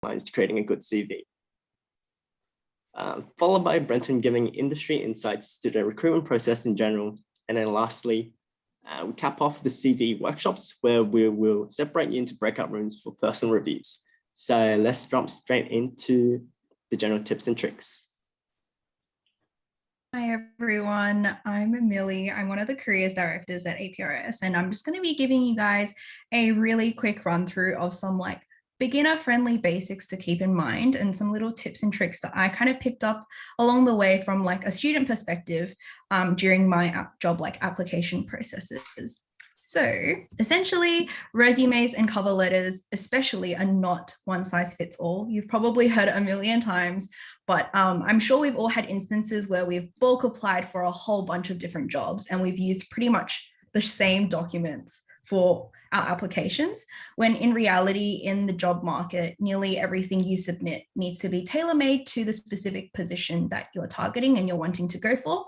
to creating a good CV. Followed by Brenton giving industry insights to the recruitment process in general. And then lastly, we cap off the CV workshops where we will separate you into breakout rooms for personal reviews. So let's jump straight into the general tips and tricks. Hi everyone, I'm Millie. I'm one of the careers directors at APRS, and I'm just going to be giving you guys a really quick run through of some beginner friendly basics to keep in mind and some little tips and tricks that I kind of picked up along the way from a student perspective during my job application processes. So essentially, resumes and cover letters especially are not one size fits all. You've probably heard it a million times, but I'm sure we've all had instances where we've bulk applied for a whole bunch of different jobs and we've used pretty much the same documents for our applications, when in reality, in the job market, nearly everything you submit needs to be tailor-made to the specific position that you're targeting and you're wanting to go for.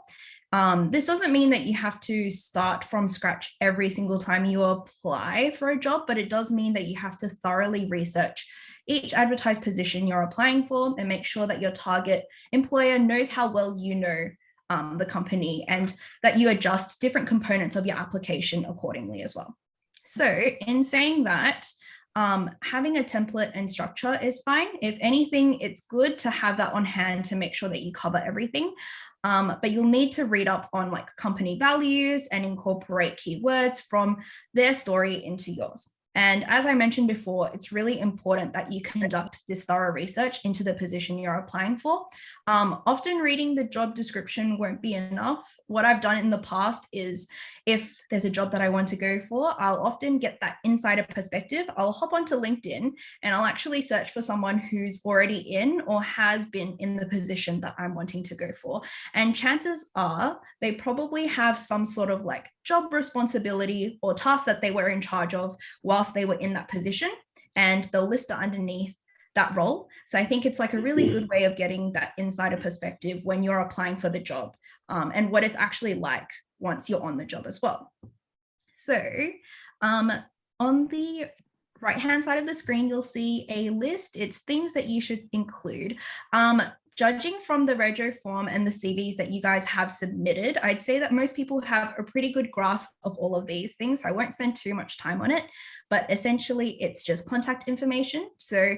This doesn't mean that you have to start from scratch every single time you apply for a job, but it does mean that you have to thoroughly research each advertised position you're applying for and make sure that your target employer knows how well you know the company and that you adjust different components of your application accordingly as well. So in saying that, having a template and structure is fine. If anything, it's good to have that on hand to make sure that you cover everything. But you'll need to read up on company values and incorporate keywords from their story into yours. And as I mentioned before, it's really important that you conduct this thorough research into the position you're applying for. Often reading the job description won't be enough. What I've done in the past is if there's a job that I want to go for, I'll often get that insider perspective. I'll hop onto LinkedIn and I'll actually search for someone who's already in or has been in the position that I'm wanting to go for. And chances are they probably have some sort of job responsibility or task that they were in charge of whilst they were in that position, and they'll list it underneath that role. So I think it's a really good way of getting that insider perspective when you're applying for the job and what it's actually like once you're on the job as well. So on the right-hand side of the screen, you'll see a list. It's things that you should include. Judging from the rego form and the CVs that you guys have submitted, I'd say that most people have a pretty good grasp of all of these things. I won't spend too much time on it, but essentially it's just contact information. So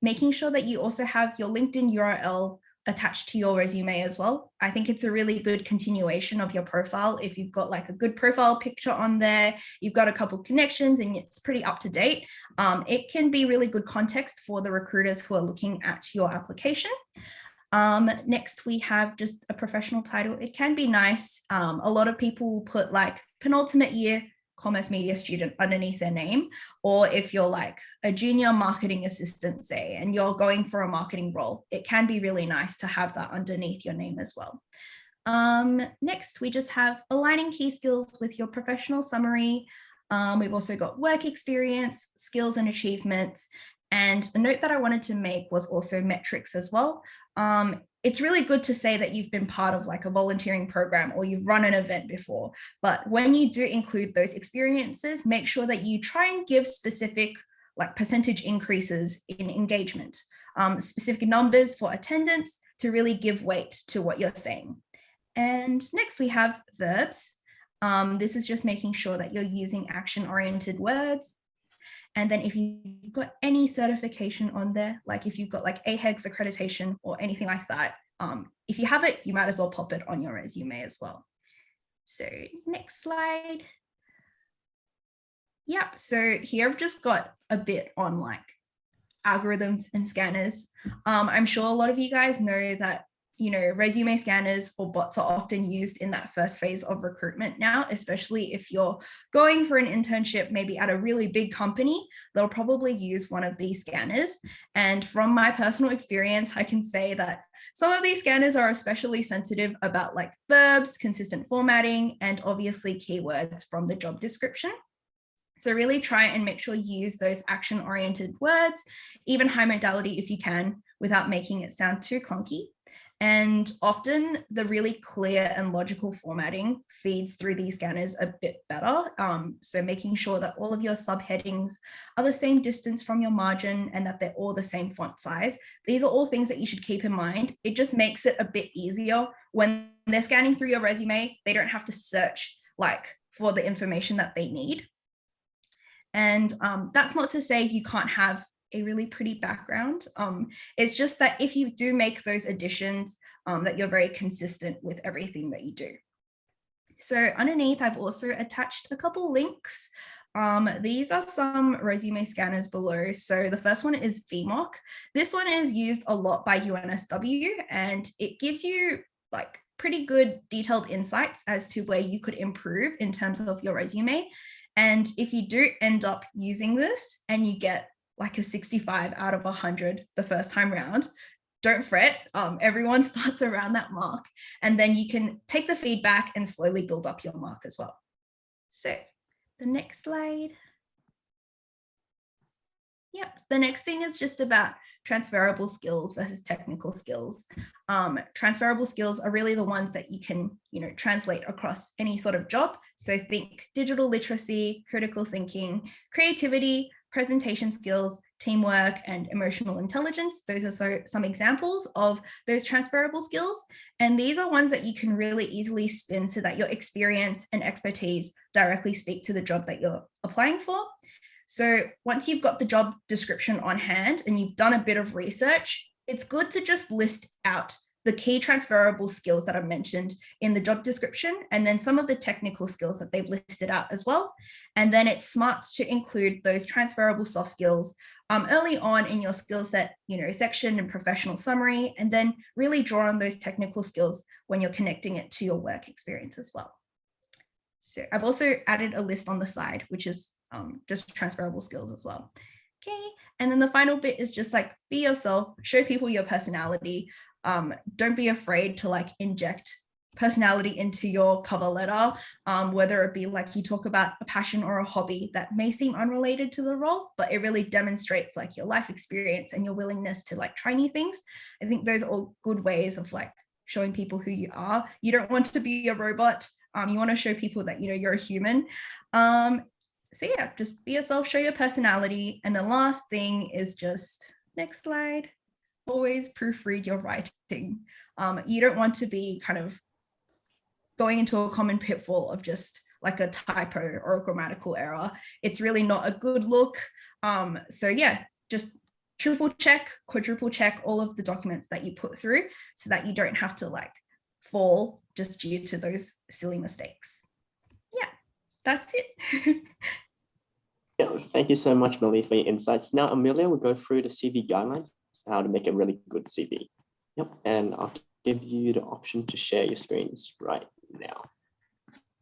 making sure that you also have your LinkedIn URL attached to your resume as well. I think it's a really good continuation of your profile. If you've got a good profile picture on there, you've got a couple of connections and it's pretty up to date, it can be really good context for the recruiters who are looking at your application. Next, we have just a professional title. It can be nice. A lot of people will put penultimate year commerce media student underneath their name, or if you're a junior marketing assistant, say, and you're going for a marketing role, it can be really nice to have that underneath your name as well. Next, we just have aligning key skills with your professional summary. We've also got work experience, skills and achievements, and a note that I wanted to make was also metrics as well. It's really good to say that you've been part of a volunteering program or you've run an event before, but when you do include those experiences, make sure that you try and give specific percentage increases in engagement, specific numbers for attendance to really give weight to what you're saying. And next we have verbs. This is just making sure that you're using action-oriented words. And then if you've got any certification on there, if you've got AHEGS accreditation or anything like that, if you have it, you might as well pop it on your resume as well. So next slide. Yeah, so here I've just got a bit on algorithms and scanners. I'm sure a lot of you guys know that resume scanners or bots are often used in that first phase of recruitment now, especially if you're going for an internship, maybe at a really big company, they'll probably use one of these scanners. And from my personal experience, I can say that some of these scanners are especially sensitive about verbs, consistent formatting, and obviously keywords from the job description. So really try and make sure you use those action-oriented words, even high modality if you can, without making it sound too clunky. And often the really clear and logical formatting feeds through these scanners a bit better. So making sure that all of your subheadings are the same distance from your margin and that they're all the same font size. These are all things that you should keep in mind. It just makes it a bit easier when they're scanning through your resume. They don't have to search like for the information that they need. And that's not to say you can't have a really pretty background. It's just that if you do make those additions, that you're very consistent with everything that you do. So underneath, I've also attached a couple links. These are some resume scanners below. So the first one is VMOC. This one is used a lot by UNSW, and it gives you like pretty good detailed insights as to where you could improve in terms of your resume. And if you do end up using this and you get like a 65 out of 100 the first time round, don't fret. Everyone starts around that mark, and then you can take the feedback and slowly build up your mark as well. So the next slide. Yep, the next thing is just about transferable skills versus technical skills. Transferable skills are really the ones that you can, translate across any sort of job. So think digital literacy, critical thinking, creativity, presentation skills, teamwork, and emotional intelligence. Those are some examples of those transferable skills. And these are ones that you can really easily spin so that your experience and expertise directly speak to the job that you're applying for. So once you've got the job description on hand and you've done a bit of research, it's good to just list out the key transferable skills that are mentioned in the job description, and then some of the technical skills that they've listed out as well. And then it's smart to include those transferable soft skills early on in your skill set, section and professional summary, and then really draw on those technical skills when you're connecting it to your work experience as well. So I've also added a list on the side, which is just transferable skills as well. Okay, and then the final bit is just like be yourself, show people your personality. Don't be afraid to like inject personality into your cover letter, whether it be like you talk about a passion or a hobby that may seem unrelated to the role, but it really demonstrates like your life experience and your willingness to like try new things. I think those are all good ways of like showing people who you are. You don't want to be a robot. You want to show people that, you're a human. So yeah, just be yourself, show your personality. And the last thing is just, next slide, always proofread your writing. You don't want to be kind of going into a common pitfall of just like a typo or a grammatical error. It's really not a good look. So yeah, just triple check, quadruple check all of the documents that you put through so that you don't have to like fall just due to those silly mistakes. Yeah, that's it. Yeah, thank you so much, Millie, for your insights. Now, Amelia will go through the CV guidelines, how to make a really good CV. Yep, and I'll give you the option to share your screens right now.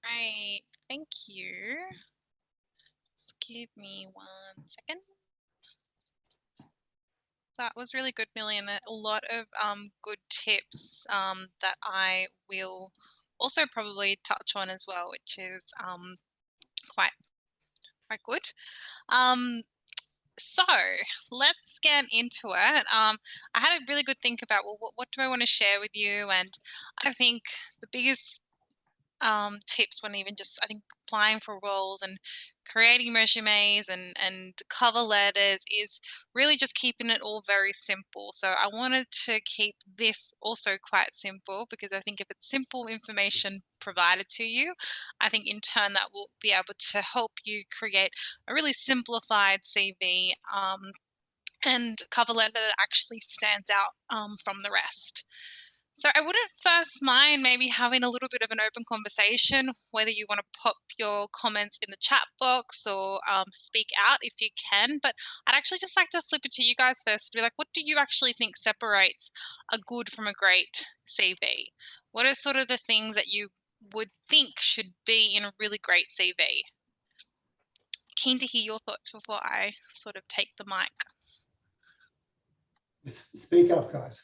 Right, thank you. Just give me 1 second. That was really good, Millie, and a lot of good tips that I will also probably touch on as well, which is quite good. So let's get into it. I had a really good think about, well, what do I want to share with you? And I think the biggest tips when even just, I think, applying for roles and creating resumes and cover letters is really just keeping it all very simple. So I wanted to keep this also quite simple, because I think if it's simple information provided to you, I think in turn that will be able to help you create a really simplified CV and cover letter that actually stands out from the rest. So I wouldn't first mind maybe having a little bit of an open conversation, whether you want to pop your comments in the chat box or speak out if you can. But I'd actually just like to flip it to you guys first to be like, what do you actually think separates a good from a great CV? What are sort of the things that you would think should be in a really great CV? Keen to hear your thoughts before I sort of take the mic. Speak up, guys.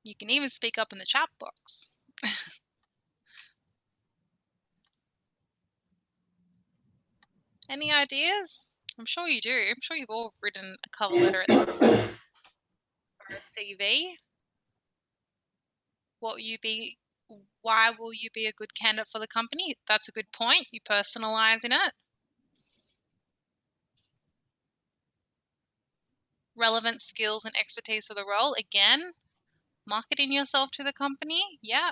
You can even speak up in the chat box. Any ideas? I'm sure you do. I'm sure you've all written a cover letter at some point or a CV. What will you be? Why will you be a good candidate for the company? That's a good point. You personalize in it. Relevant skills and expertise for the role. Again, marketing yourself to the company. Yeah.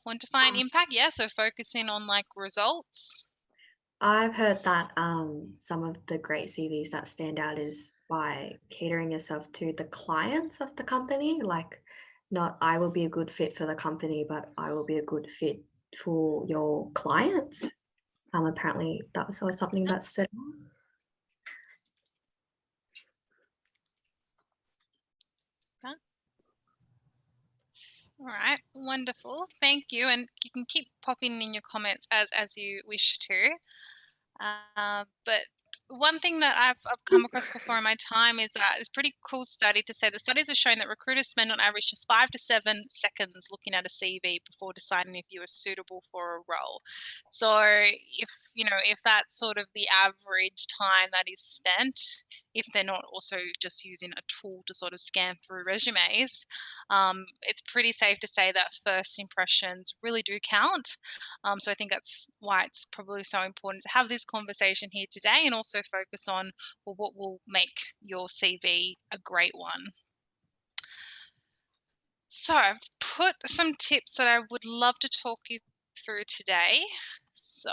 Quantifying impact. Yeah. So focusing on like results. I've heard that some of the great CVs that stand out is by catering yourself to the clients of the company. Like, not I will be a good fit for the company, but I will be a good fit for your clients. Apparently that was always something that stood out. All right, wonderful. Thank you. And you can keep popping in your comments as you wish to. But one thing that I've come across before in my time is that it's a pretty cool study to say the studies have shown that recruiters spend on average just 5 to 7 seconds looking at a CV before deciding if you are suitable for a role. So if that's sort of the average time that is spent, if they're not also just using a tool to sort of scan through resumes, it's pretty safe to say that first impressions really do count. So I think that's why it's probably so important to have this conversation here today and also focus on, well, what will make your CV a great one. So I've put some tips that I would love to talk you through today. So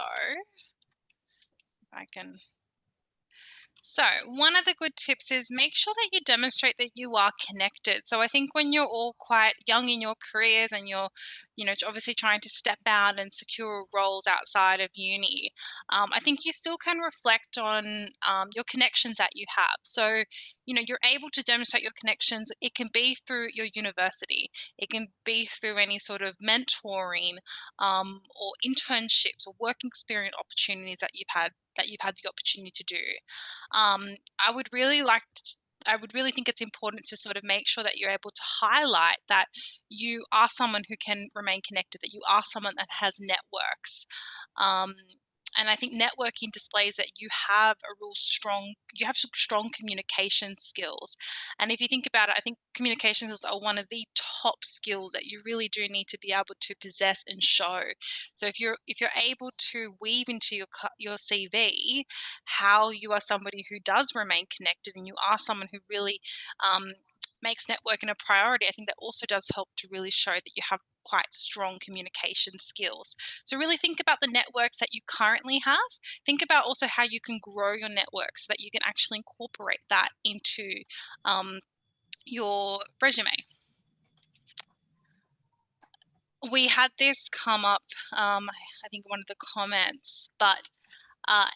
if I can. So one of the good tips is make sure that you demonstrate that you are connected. So I think when you're all quite young in your careers and you're, obviously trying to step out and secure roles outside of uni, I think you still can reflect on your connections that you have. So, you're able to demonstrate your connections. It can be through your university. It can be through any sort of mentoring or internships or work experience opportunities that you've had the opportunity to do. I would really think it's important to sort of make sure that you're able to highlight that you are someone who can remain connected, that you are someone that has networks. And I think networking displays that you have strong communication skills. And if you think about it, I think communication skills are one of the top skills that you really do need to be able to possess and show. So if you're able to weave into your CV how you are somebody who does remain connected and you are someone who really makes networking a priority, I think that also does help to really show that you have quite strong communication skills. So really think about the networks that you currently have. Think about also how you can grow your network so that you can actually incorporate that into your resume. We had this come up, I think one of the comments, but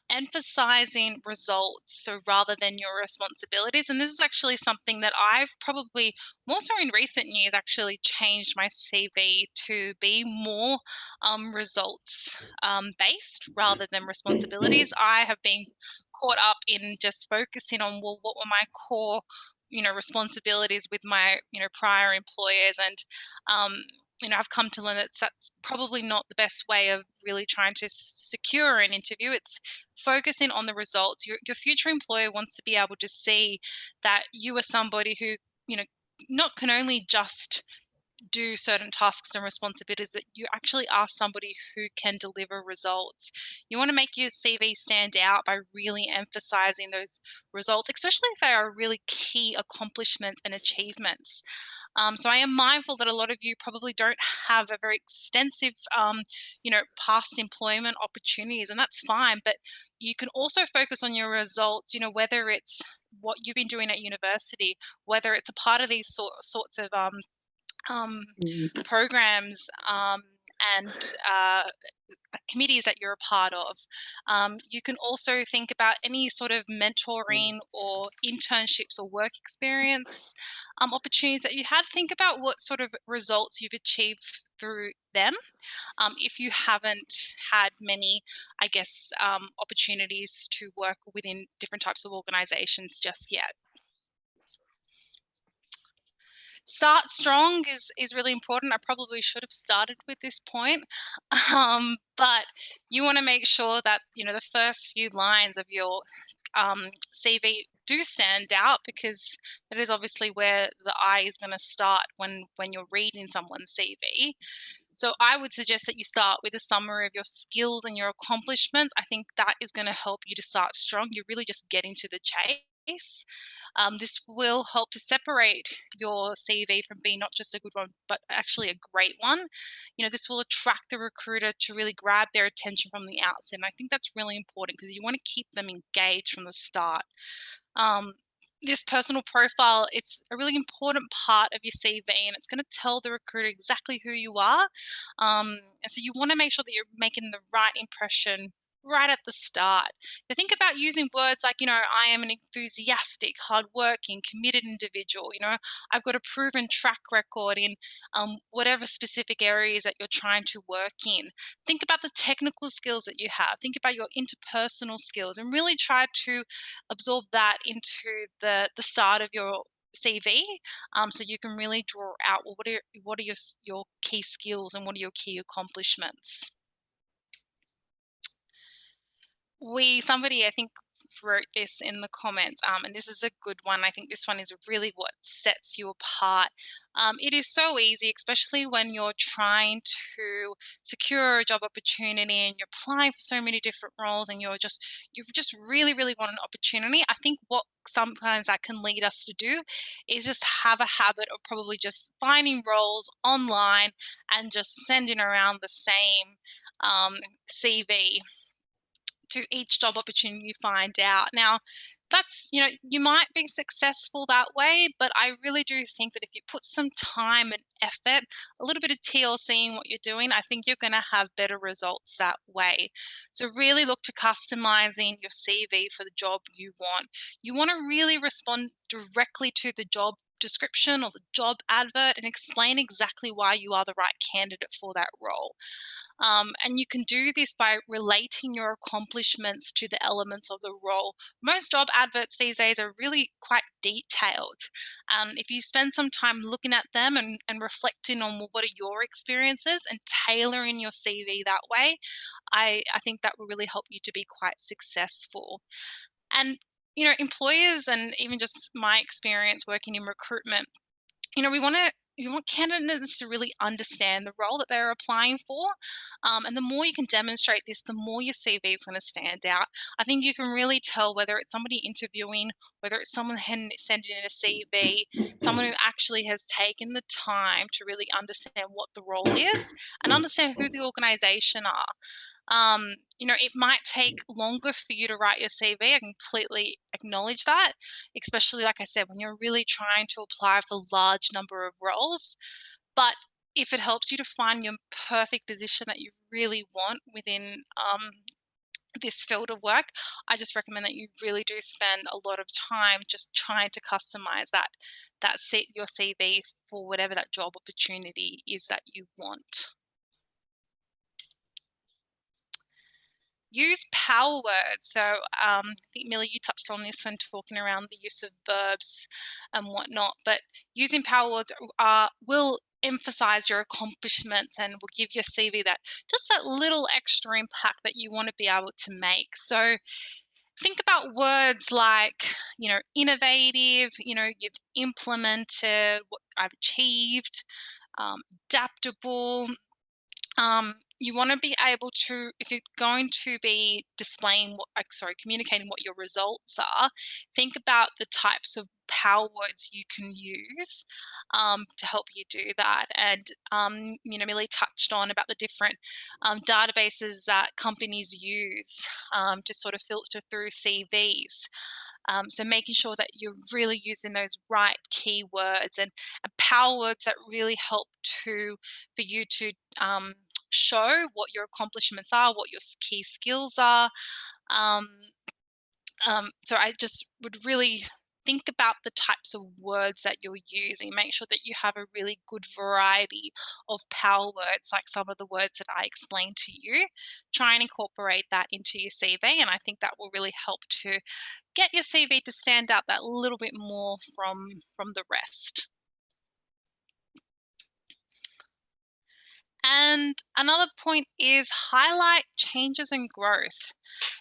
emphasizing results so rather than your responsibilities. And this is actually something that I've probably more so in recent years actually changed my CV to be more results based rather than responsibilities. I have been caught up in just focusing on, well, what were my core responsibilities with my prior employers, and I've come to learn that that's probably not the best way of really trying to secure an interview. It's focusing on the results. Your future employer wants to be able to see that you are somebody who, not can only just do certain tasks and responsibilities, that you actually are somebody who can deliver results. You want to make your CV stand out by really emphasizing those results, especially if they are really key accomplishments and achievements. So I am mindful that a lot of you probably don't have a very extensive, past employment opportunities, and that's fine. But you can also focus on your results, whether it's what you've been doing at university, whether it's a part of these sorts of programs and committees that you're a part of. You can also think about any sort of mentoring or internships or work experience opportunities that you had. Think about what sort of results you've achieved through them. If you haven't had many, I guess, opportunities to work within different types of organizations just yet. start strong is really important. I probably should have started with this point, but you want to make sure that the first few lines of your CV do stand out, because that is obviously where the eye is going to start when you're reading someone's CV. So I would suggest that you start with a summary of your skills and your accomplishments. I think that is going to help you to start strong. You're really just getting to the chase. This will help to separate your CV from being not just a good one, but actually a great one. This will attract the recruiter to really grab their attention from the outset. And I think that's really important, because you want to keep them engaged from the start. This personal profile, it's a really important part of your CV, and it's going to tell the recruiter exactly who you are. And so you want to make sure that you're making the right impression right at the start. Now think about using words like, I am an enthusiastic, hardworking, committed individual. I've got a proven track record in whatever specific areas that you're trying to work in. Think about the technical skills that you have. Think about your interpersonal skills, and really try to absorb that into the start of your CV, so you can really draw out, well, what are your key skills and what are your key accomplishments. Somebody I think wrote this in the comments, and this is a good one. I think this one is really what sets you apart. It is so easy, especially when you're trying to secure a job opportunity and you're applying for so many different roles, and you just really, really want an opportunity. I think what sometimes that can lead us to do is just have a habit of probably just finding roles online and just sending around the same CV to each job opportunity you find out. Now, that's, you might be successful that way, but I really do think that if you put some time and effort, a little bit of TLC in what you're doing, I think you're going to have better results that way. So really look to customizing your CV for the job you want. You want to really respond directly to the job description or the job advert and explain exactly why you are the right candidate for that role. And you can do this by relating your accomplishments to the elements of the role. Most job adverts these days are really quite detailed. If you spend some time looking at them and reflecting on, well, what are your experiences, and tailoring your CV that way, I think that will really help you to be quite successful. And employers, and even just my experience working in recruitment, you want candidates to really understand the role that they're applying for. And the more you can demonstrate this, the more your CV is going to stand out. I think you can really tell whether it's somebody interviewing, whether it's someone sending in a CV, someone who actually has taken the time to really understand what the role is and understand who the organization are. It might take longer for you to write your CV. I completely acknowledge that, especially, like I said, when you're really trying to apply for a large number of roles. But if it helps you to find your perfect position that you really want within this field of work, I just recommend that you really do spend a lot of time just trying to customize your CV for whatever that job opportunity is that you want. Use power words. So I think, Millie, you touched on this when talking around the use of verbs and whatnot, but using power words will emphasize your accomplishments and will give your CV that little extra impact that you want to be able to make. So think about words like, innovative, you've implemented, what I've achieved, adaptable. You want to be able to, if you're going to be communicating what your results are, think about the types of power words you can use to help you do that. And, Millie touched on about the different databases that companies use to sort of filter through CVs. So making sure that you're really using those right keywords and power words that really help for you to show what your accomplishments are, what your key skills are. So I just would really think about the types of words that you're using. Make sure that you have a really good variety of power words, like some of the words that I explained to you. Try and incorporate that into your CV, and I think that will really help to get your CV to stand out that little bit more from the rest. And another point is highlight changes and growth.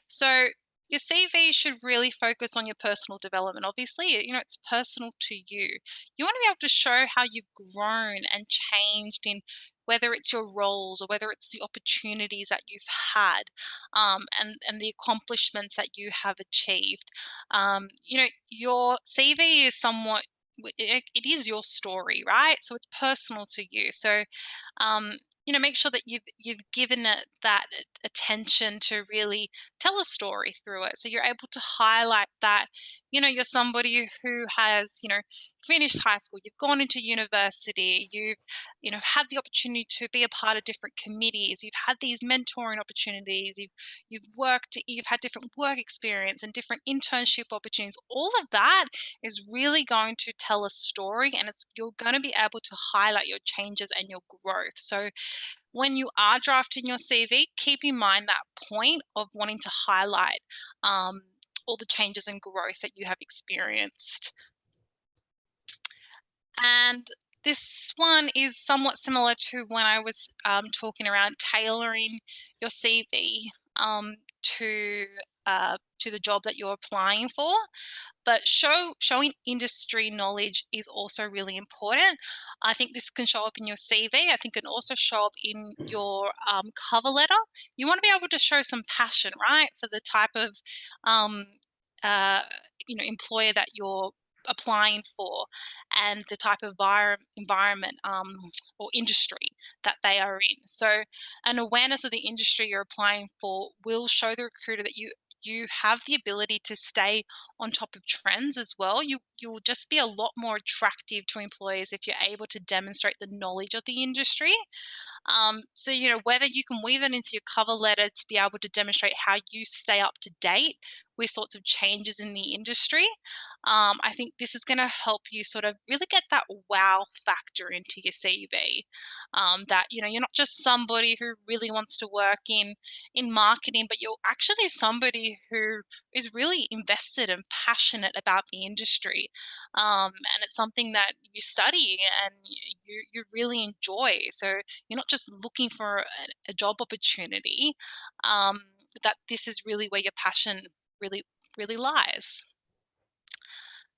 So your CV should really focus on your personal development. Obviously, it's personal to you. You want to be able to show how you've grown and changed in whether it's your roles or whether it's the opportunities that you've had, and the accomplishments that you have achieved. Your CV is somewhat, it is your story, right? So it's personal to you. So make sure that you've given it that attention to really tell a story through it. So you're able to highlight that, you're somebody who has, finished high school, you've gone into university, you've, had the opportunity to be a part of different committees, you've had these mentoring opportunities, you've had different work experience and different internship opportunities. All of that is really going to tell a story, and you're going to be able to highlight your changes and your growth. So when you are drafting your CV, keep in mind that point of wanting to highlight all the changes and growth that you have experienced. And this one is somewhat similar to when I was talking around tailoring your CV to the job that you're applying for. But showing industry knowledge is also really important. I think this can show up in your CV. I think it can also show up in your cover letter. You want to be able to show some passion, right, for the type of employer that you're applying for, and the type of environment or industry that they are in. So an awareness of the industry you're applying for will show the recruiter that you have the ability to stay on top of trends as well. You'll just be a lot more attractive to employers if you're able to demonstrate the knowledge of the industry. So whether you can weave it into your cover letter to be able to demonstrate how you stay up to date with sorts of changes in the industry, I think this is going to help you sort of really get that wow factor into your CV. That you're not just somebody who really wants to work in marketing, but you're actually somebody who is really invested and passionate about the industry, and it's something that you study and you really enjoy. So you're not just looking for a job opportunity, that this is really where your passion really, really lies.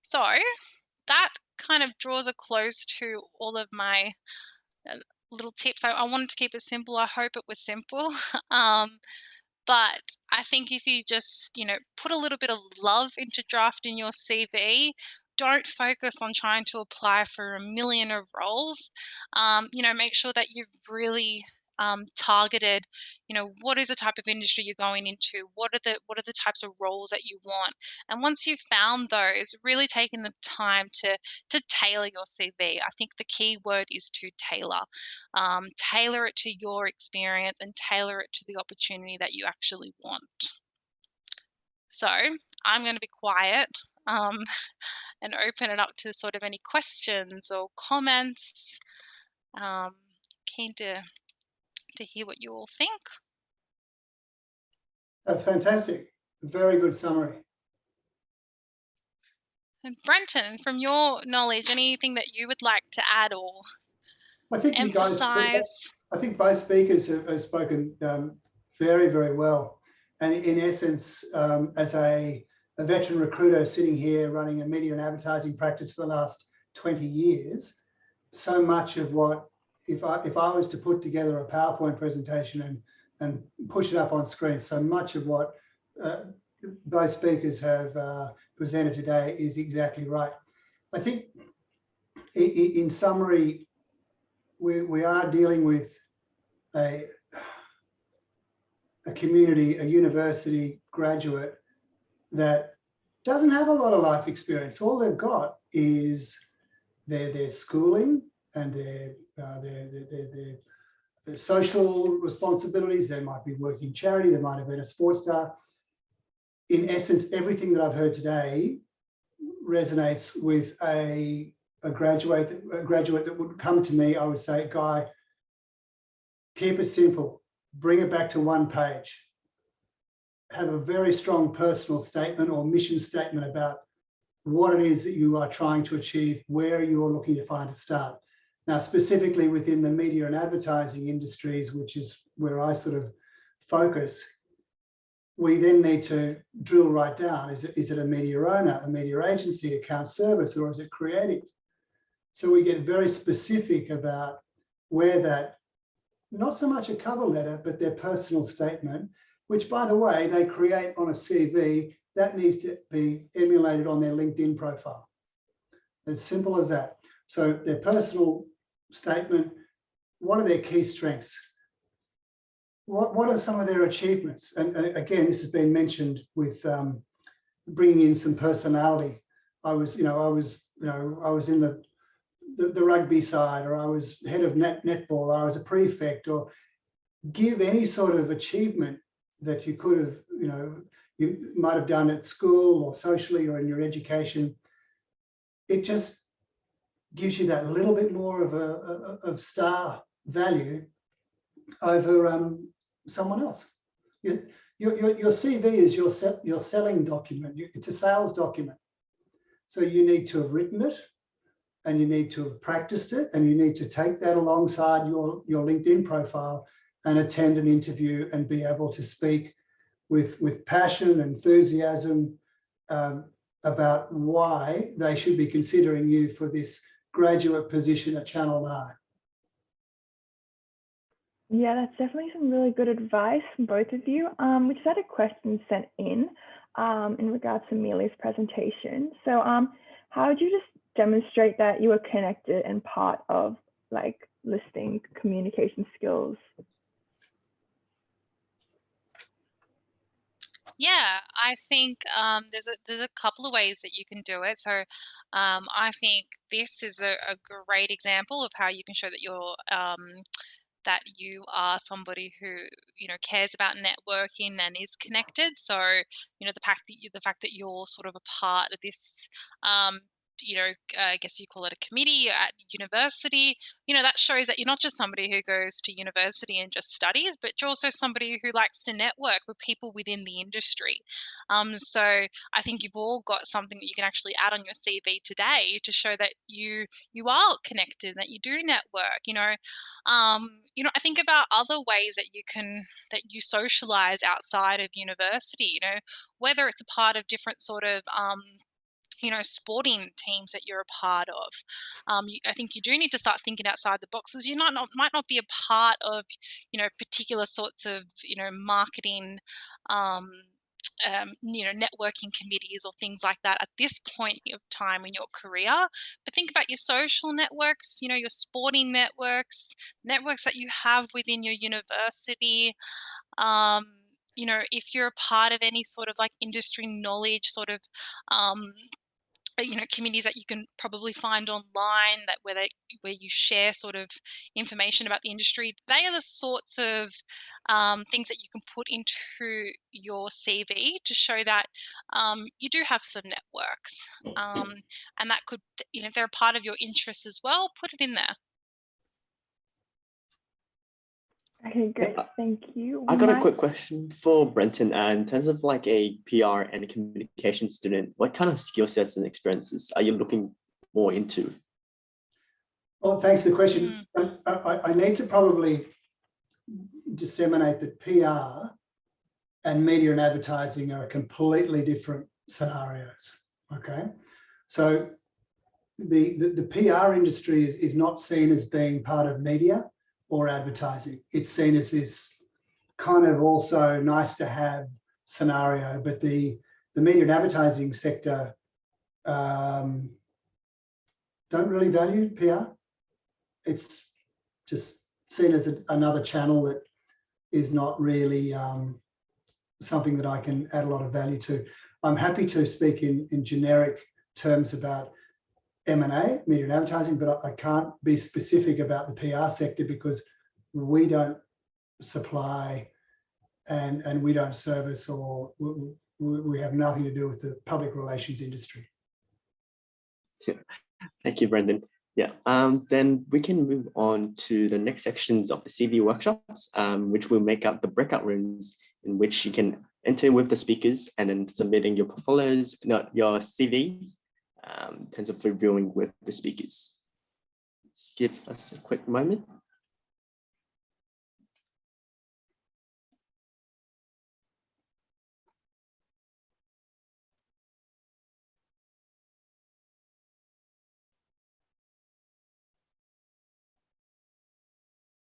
So that kind of draws a close to all of my little tips. I wanted to keep it simple. I hope it was simple. But I think if you just, put a little bit of love into drafting your CV, don't focus on trying to apply for a million of roles. Make sure that you've really targeted, what is the type of industry you're going into? What are the types of roles that you want? And once you've found those, really taking the time to tailor your CV. I think the key word is to tailor. Tailor it to your experience and tailor it to the opportunity that you actually want. So I'm going to be quiet and open it up to sort of any questions or comments. Keen to hear what you all think. That's fantastic. Very good summary. And Brenton, from your knowledge, anything that you would like to add or emphasize? I think both speakers have spoken very, very well. And in essence, as a veteran recruiter sitting here running a media and advertising practice for the last 20 years, so much of what, if I was to put together a PowerPoint presentation and push it up on screen, so much of what both speakers have presented today is exactly right. I think in summary, we are dealing with a community, a university graduate that doesn't have a lot of life experience. All they've got is their schooling and their social responsibilities. They might be working charity, they might have been a sports star. In essence, everything that I've heard today resonates with a graduate that would come to me. I would say, Guy, keep it simple, bring it back to one page, have a very strong personal statement or mission statement about what it is that you are trying to achieve, where you're looking to find a start. Now, specifically within the media and advertising industries, which is where I sort of focus, we then need to drill right down. Is it a media owner, a media agency, account service, or is it creative? So we get very specific about where that, not so much a cover letter, but their personal statement, which, by the way, they create on a CV, that needs to be emulated on their LinkedIn profile. As simple as that. So their personal statement, what are their key strengths? What are some of their achievements? And again, this has been mentioned with bringing in some personality. I was in the rugby side, or I was head of netball, or I was a prefect, or give any sort of achievement that you could have, you might have done at school or socially or in your education. It just gives you that little bit more of star value over someone else. Your CV is your selling document. It's a sales document. So you need to have written it, and you need to have practiced it, and you need to take that alongside your LinkedIn profile and attend an interview and be able to speak with passion, enthusiasm about why they should be considering you for this graduate position at Channel 9. Yeah, that's definitely some really good advice from both of you. We just had a question sent in regards to Amelia's presentation. So how would you just demonstrate that you were connected and part of like listening communication skills? Yeah, I think there's a couple of ways that you can do it. So I think this is a great example of how you can show that you are somebody who cares about networking and is connected. So the fact that you're sort of a part of this I guess you call it a committee at university, that shows that you're not just somebody who goes to university and just studies, but you're also somebody who likes to network with people within the industry. So I think you've all got something that you can actually add on your CV today to show that you are connected, that you do network. I think about other ways that you socialize outside of university, whether it's a part of different sort of sporting teams that you're a part of. I think you do need to start thinking outside the boxes. You might not be a part of, particular sorts of, marketing, networking committees or things like that at this point of time in your career. But think about your social networks, your sporting networks that you have within your university. If you're a part of any sort of like industry knowledge sort of communities that you can probably find online where you share sort of information about the industry, they are the sorts of things that you can put into your CV to show that you do have some networks, and that could, if they're a part of your interests as well, put it in there. Okay, great. Thank you. I got a quick question for Brenton. In terms of like a PR and a communication student, what kind of skill sets and experiences are you looking more into? Well, thanks for the question. I need to probably disseminate that PR and media and advertising are completely different scenarios. Okay, so the PR industry is not seen as being part of media or advertising. It's seen as this kind of also nice to have scenario, but the media and advertising sector don't really value PR. It's just seen as another channel that is not really something that I can add a lot of value to. I'm happy to speak in generic terms about M&A, media and advertising, but I can't be specific about the PR sector because we don't supply and we don't service, or we have nothing to do with the public relations industry. Yeah. Thank you, Brendan. Yeah, then we can move on to the next sections of the CV workshops, which will make up the breakout rooms in which you can enter with the speakers and then submitting your portfolios, not your CVs, in terms of reviewing with the speakers. Just give us a quick moment.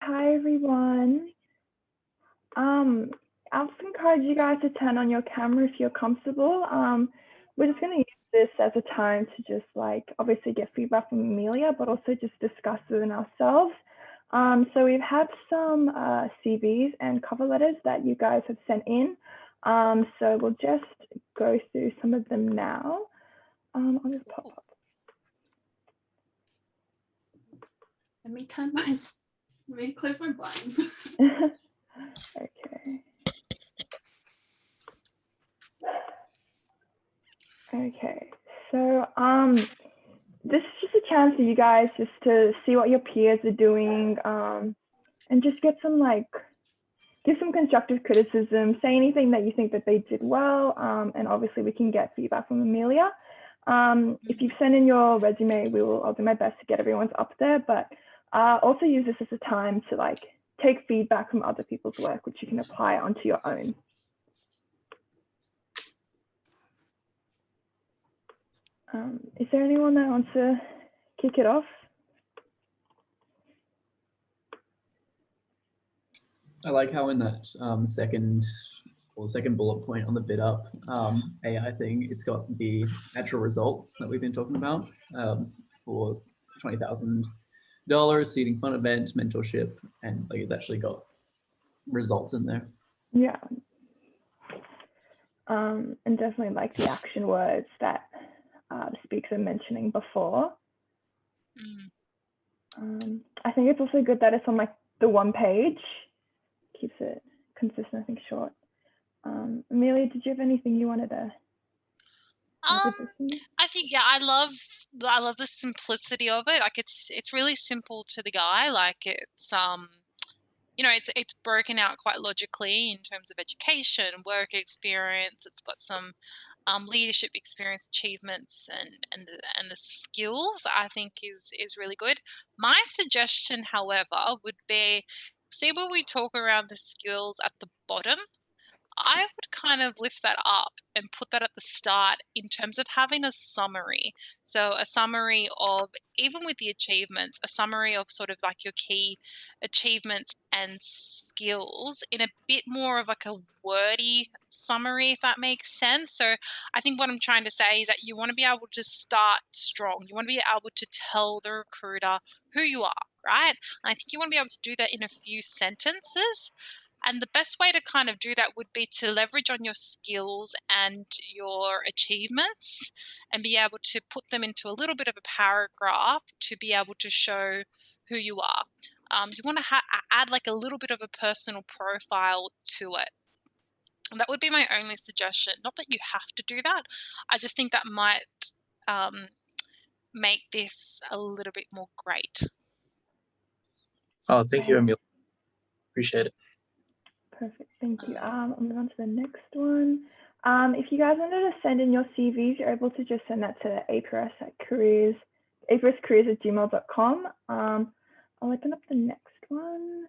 Hi everyone. I'll just encourage you guys to turn on your camera if you're comfortable. We're just going to use this as a time to just like obviously get feedback from Amelia, but also just discuss within ourselves. So we've had some CVs and cover letters that you guys have sent in. So we'll just go through some of them now. I'll just pop up. Let me close my blinds. Okay. Okay, so this is just a chance for you guys just to see what your peers are doing, and just get some give some constructive criticism, say anything that you think that they did well, and obviously we can get feedback from Amelia. If you've sent in your resume, I'll do my best to get everyone's up there, but also use this as a time to take feedback from other people's work, which you can apply onto your own. Is there anyone that wants to kick it off? I like how in that second bullet point on the bid up AI thing, it's got the actual results that we've been talking about for $20,000, seeding fun event, mentorship, and it's actually got results in there. Yeah. And definitely like the action words that the speakers are mentioning before. I think it's also good that it's on the one page. Keeps it consistent, I think, short. Amelia, did you have anything you wanted to add? I think, yeah, I love the simplicity of it. It's really simple to the guy. It's it's broken out quite logically in terms of education, work experience. It's got some leadership experience, achievements, and the skills. I think is really good. My suggestion, however, would be see where we talk around the skills at the bottom. I would kind of lift that up and put that at the start in terms of having a summary. So a summary of, even with the achievements, a summary of sort of your key achievements and skills in a bit more of a wordy summary, if that makes sense. So I think what I'm trying to say is that you want to be able to start strong. You want to be able to tell the recruiter who you are, right? And I think you want to be able to do that in a few sentences. And the best way to kind of do that would be to leverage on your skills and your achievements and be able to put them into a little bit of a paragraph to be able to show who you are. You want to add a little bit of a personal profile to it. And that would be my only suggestion. Not that you have to do that. I just think that might make this a little bit more great. Oh, thank you, Amelia. Appreciate it. Perfect, thank you. I'll move on to the next one. If you guys wanted to send in your CVs, you're able to just send that to aprscareers@gmail.com. I'll open up the next one.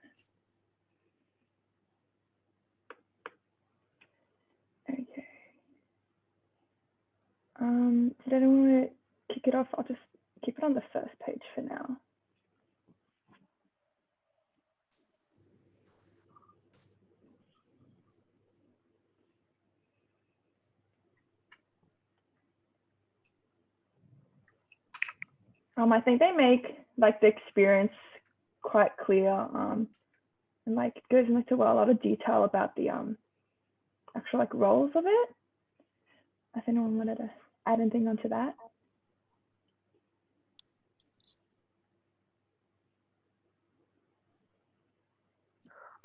Okay. Did anyone want to kick it off? I'll just keep it on the first page for now. I think they make the experience quite clear, and it goes into a lot of detail about the actual roles of it. If anyone wanted to add anything onto that.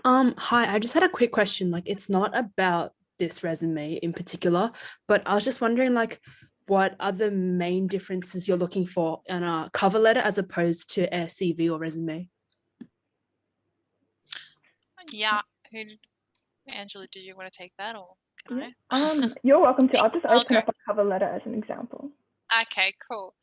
Hi, I just had a quick question. It's not about this resume in particular, but I was just wondering what are the main differences you're looking for in a cover letter as opposed to a CV or resume? Yeah. Angela, do you want to take that, or can I? You're welcome to. I'll just open up a cover letter as an example. Okay, cool.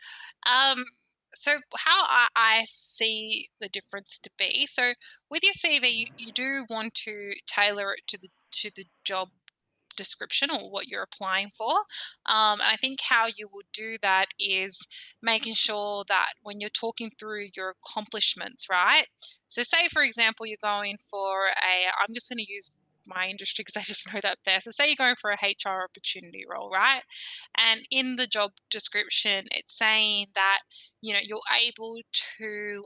so how I see the difference to be, so with your CV, you do want to tailor it to the job description or what you're applying for. And I think how you would do that is making sure that when you're talking through your accomplishments, right? So say, for example, you're going for I'm just going to use my industry because I just know that best. So say you're going for a HR opportunity role, right? And in the job description, it's saying that, you're able to,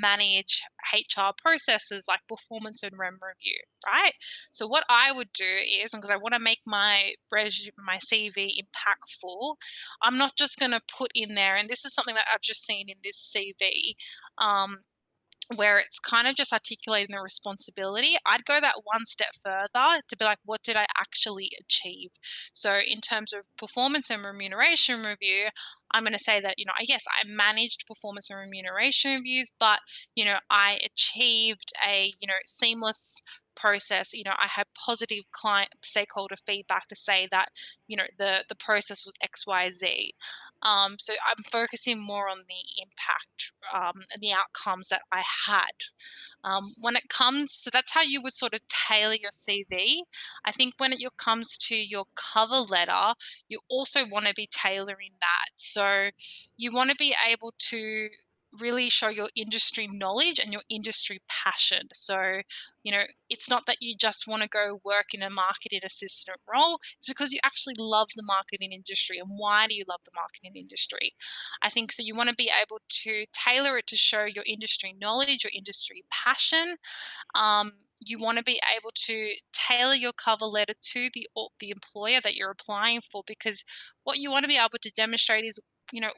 manage HR processes like performance and REM review, right? So what I would do is, because I want to make my CV impactful, I'm not just going to put in there, and this is something that I've just seen in this CV, where it's kind of just articulating the responsibility. I'd go that one step further to be like, what did I actually achieve? So in terms of performance and remuneration review, I'm going to say that, yes, I managed performance and remuneration reviews, but, I achieved a, seamless process. I had positive client stakeholder feedback to say that, the process was XYZ. So I'm focusing more on the impact and the outcomes that I had. When it comes, so that's how you would sort of tailor your CV. I think when it comes to your cover letter, you also want to be tailoring that. So you want to be able to really show your industry knowledge and your industry passion. So, it's not that you just want to go work in a marketing assistant role. It's because you actually love the marketing industry. And why do you love the marketing industry? I think so you want to be able to tailor it to show your industry knowledge, your industry passion. You want to be able to tailor your cover letter to the employer that you're applying for, because what you want to be able to demonstrate is,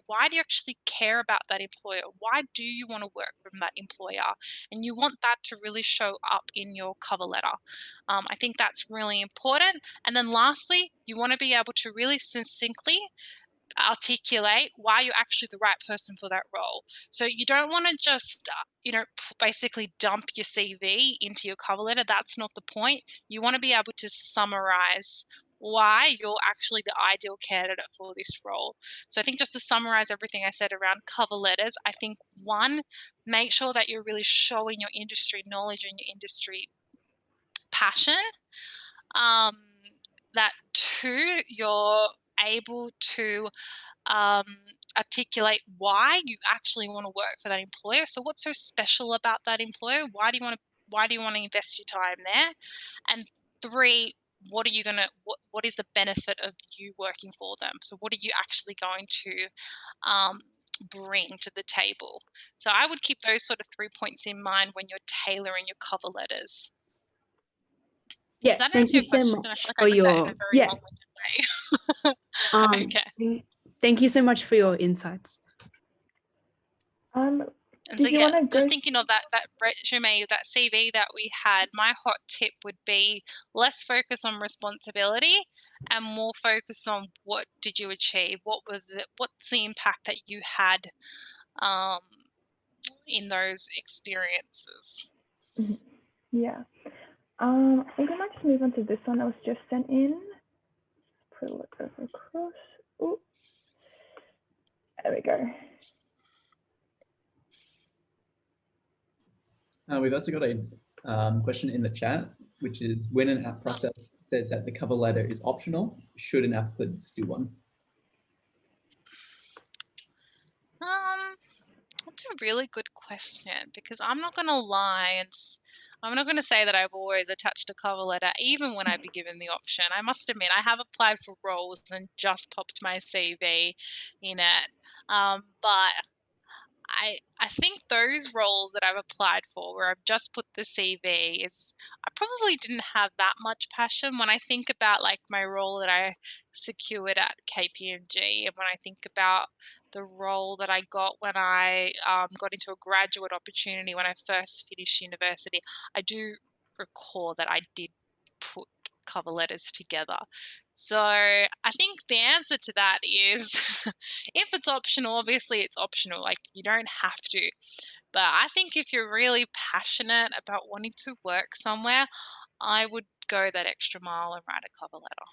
why do you actually care about that employer? Why do you want to work from that employer? And you want that to really show up in your cover letter. I think that's really important. And then lastly, you want to be able to really succinctly articulate why you're actually the right person for that role. So you don't want to just, basically dump your CV into your cover letter. That's not the point. You want to be able to summarize why you're actually the ideal candidate for this role. So I think just to summarize everything I said around cover letters, I think one, make sure that you're really showing your industry knowledge and your industry passion. That two, you're able to articulate why you actually want to work for that employer. So what's so special about that employer? Why do you want to invest your time there? And three, what is the benefit of you working for them? So what are you actually going to bring to the table? So I would keep those sort of 3 points in mind when you're tailoring your cover letters. Yeah, Does that thank answer you your so question? I much feel like for I did that in your a very long-winded way. Okay. Thank you so much for your insights. And so Did you yeah, want to go? just thinking of that resume, that CV that we had, my hot tip would be less focus on responsibility and more focus on what did you achieve? What's the impact that you had in those experiences? Yeah. I think I might just move on to this one that was just sent in. Put it over across. Ooh. There we go. We've also got a question in the chat, which is when an app process says that the cover letter is optional, should an applicant do one? That's a really good question, because I'm not going to lie and I'm not going to say that I've always attached a cover letter, even when I've been given the option. I must admit, I have applied for roles and just popped my CV in it. But I think those roles that I've applied for where I've just put the CV is, I probably didn't have that much passion. When I think about like my role that I secured at KPMG, and when I think about the role that I got when I got into a graduate opportunity when I first finished university, I do recall that I did put cover letters together. So I think the answer to that is if it's optional, obviously it's optional, like you don't have to. But I think if you're really passionate about wanting to work somewhere, I would go that extra mile and write a cover letter.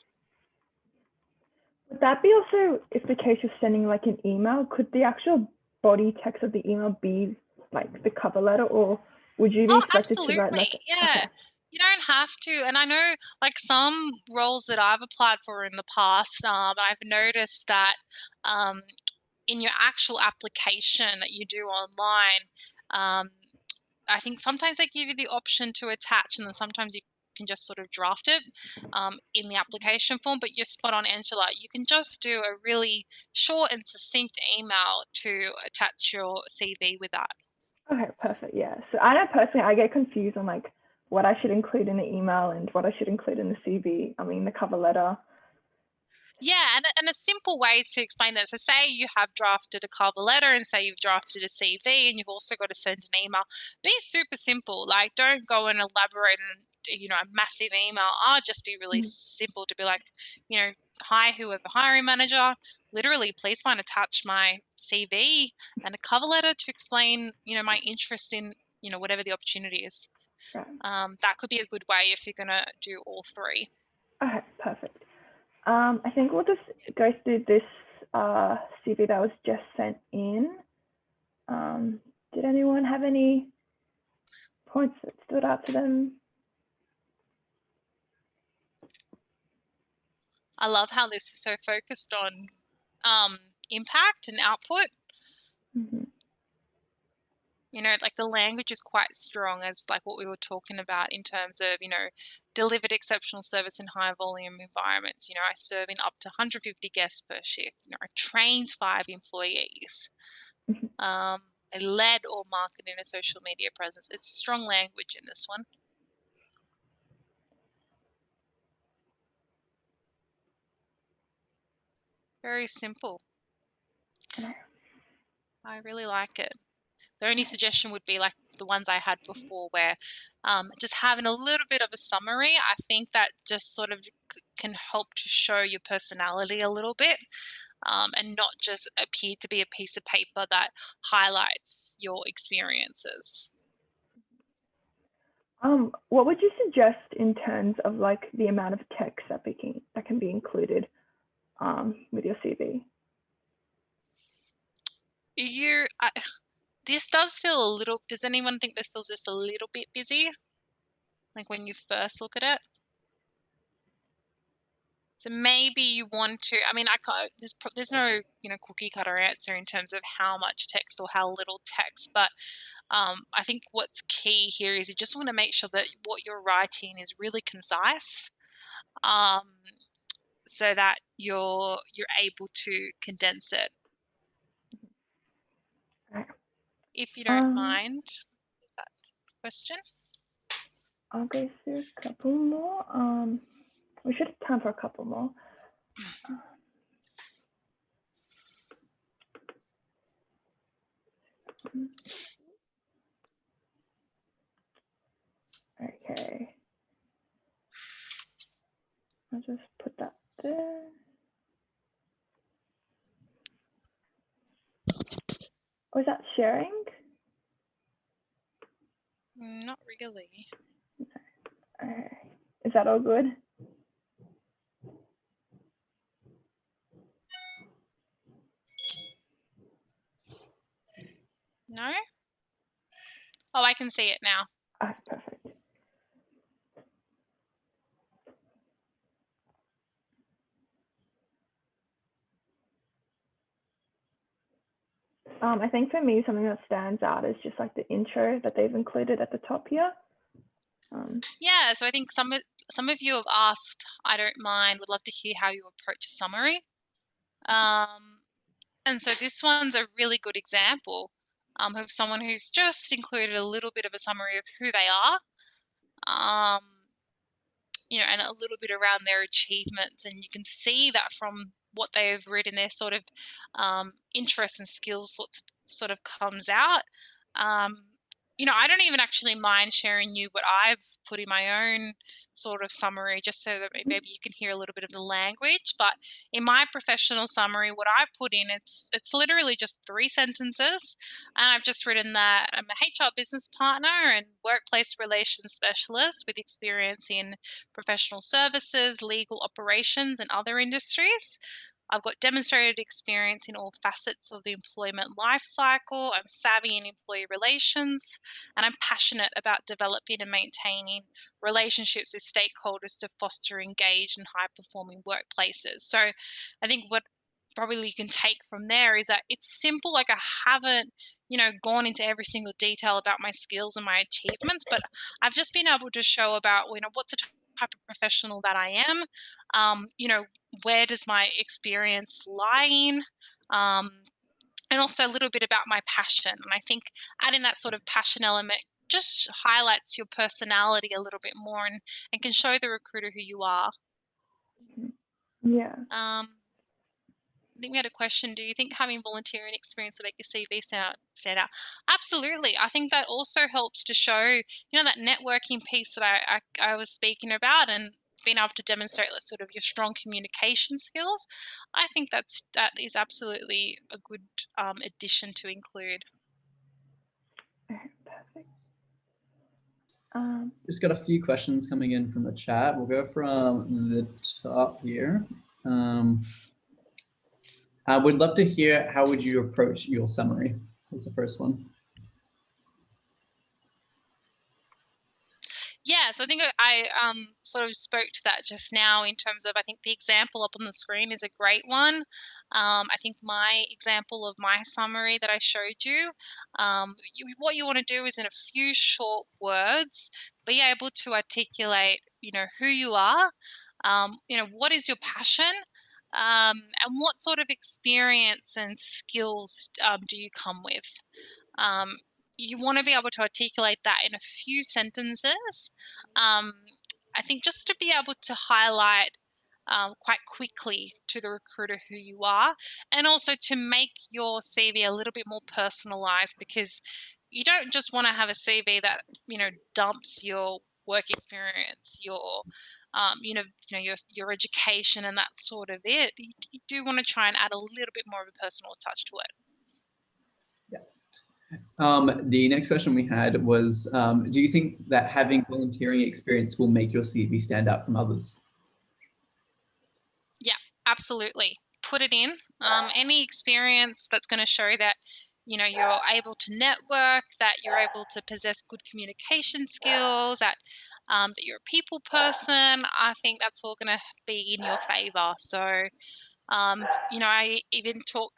Would that be also if the case of sending like an email? Could the actual body text of the email be like the cover letter, or would you be Oh, expected to write absolutely. like Yeah. okay. You don't have to. And I know like some roles that I've applied for in the past, I've noticed that in your actual application that you do online, I think sometimes they give you the option to attach, and then sometimes you can just sort of draft it in the application form. But you're spot on, Angela. You can just do a really short and succinct email to attach your CV with that. Okay, perfect. Yeah. So I know personally I get confused on like what I should include in the email and what I should include in the CV. I mean the cover letter. Yeah, and a simple way to explain that. So say you have drafted a cover letter and say you've drafted a CV and you've also got to send an email. Be super simple. Like don't go and elaborate on, a massive email. I'll just be really simple to be like, hi, whoever hiring manager, literally please find attached my CV and a cover letter to explain, my interest in, whatever the opportunity is. Right. That could be a good way if you're going to do all three. Okay, perfect. I think we'll just go through this CV that was just sent in. Did anyone have any points that stood out to them? I love how this is so focused on impact and output. Mm-hmm. Like the language is quite strong as like what we were talking about in terms of, delivered exceptional service in high volume environments. I serve in up to 150 guests per shift. I trained 5 employees. I led all marketing and social media presence. It's strong language in this one. Very simple. I really like it. The only suggestion would be like the ones I had before where just having a little bit of a summary, I think that just sort of can help to show your personality a little bit and not just appear to be a piece of paper that highlights your experiences. What would you suggest in terms of like the amount of text that can be included with your CV? This does feel a little, does anyone think this feels just a little bit busy? Like when you first look at it? So maybe you want to, I mean, there's no, cookie cutter answer in terms of how much text or how little text, but I think what's key here is you just want to make sure that what you're writing is really concise, so that you're able to condense it. If you don't mind that question. I'll go through a couple more. We should have time for a couple more. Okay. I'll just put that there. Was that sharing? Not really. Okay. Is that all good? No? Oh, I can see it now. Ah, perfect. I think for me, something that stands out is just like the intro that they've included at the top here. Yeah, so I think some of you have asked, I don't mind, would love to hear how you approach a summary. And so this one's a really good example of someone who's just included a little bit of a summary of who they are, and a little bit around their achievements. And you can see that from what they've written, their sort of interests and skills sort of comes out. I don't even actually mind sharing you what I've put in my own sort of summary, just so that maybe you can hear a little bit of the language. But in my professional summary, what I've put in, it's literally just 3 sentences. And I've just written that I'm a HR business partner and workplace relations specialist with experience in professional services, legal operations, and other industries. I've got demonstrated experience in all facets of the employment life cycle. I'm savvy in employee relations, and I'm passionate about developing and maintaining relationships with stakeholders to foster engaged and high-performing workplaces. So I think what probably you can take from there is that it's simple. Like, I haven't, gone into every single detail about my skills and my achievements, but I've just been able to show about, what's the type of professional that I am, where does my experience lie in, and also a little bit about my passion. And I think adding that sort of passion element just highlights your personality a little bit more and can show the recruiter who you are. Yeah. I think we had a question. Do you think having volunteering experience will make your CV stand out? Absolutely. I think that also helps to show, that networking piece that I was speaking about, and being able to demonstrate sort of your strong communication skills. I think that is absolutely a good addition to include. Okay, perfect. Just got a few questions coming in from the chat. We'll go from the top here. I would love to hear, how would you approach your summary? Was the first one. Yeah, so I think I sort of spoke to that just now in terms of, I think the example up on the screen is a great one. I think my example of my summary that I showed you, what you want to do is in a few short words, be able to articulate, who you are, what is your passion, and what sort of experience and skills do you come with. You want to be able to articulate that in a few sentences. I think just to be able to highlight quite quickly to the recruiter who you are, and also to make your CV a little bit more personalized, because you don't just want to have a CV that, dumps your work experience, your your education and that sort of it. You do want to try and add a little bit more of a personal touch to it. The next question we had was, do you think that having volunteering experience will make your CV stand out from others? Yeah, absolutely. Put it in. Any experience that's going to show that, you're able to network, that you're able to possess good communication skills, that you're a people person, I think that's all going to be in your favor. So, I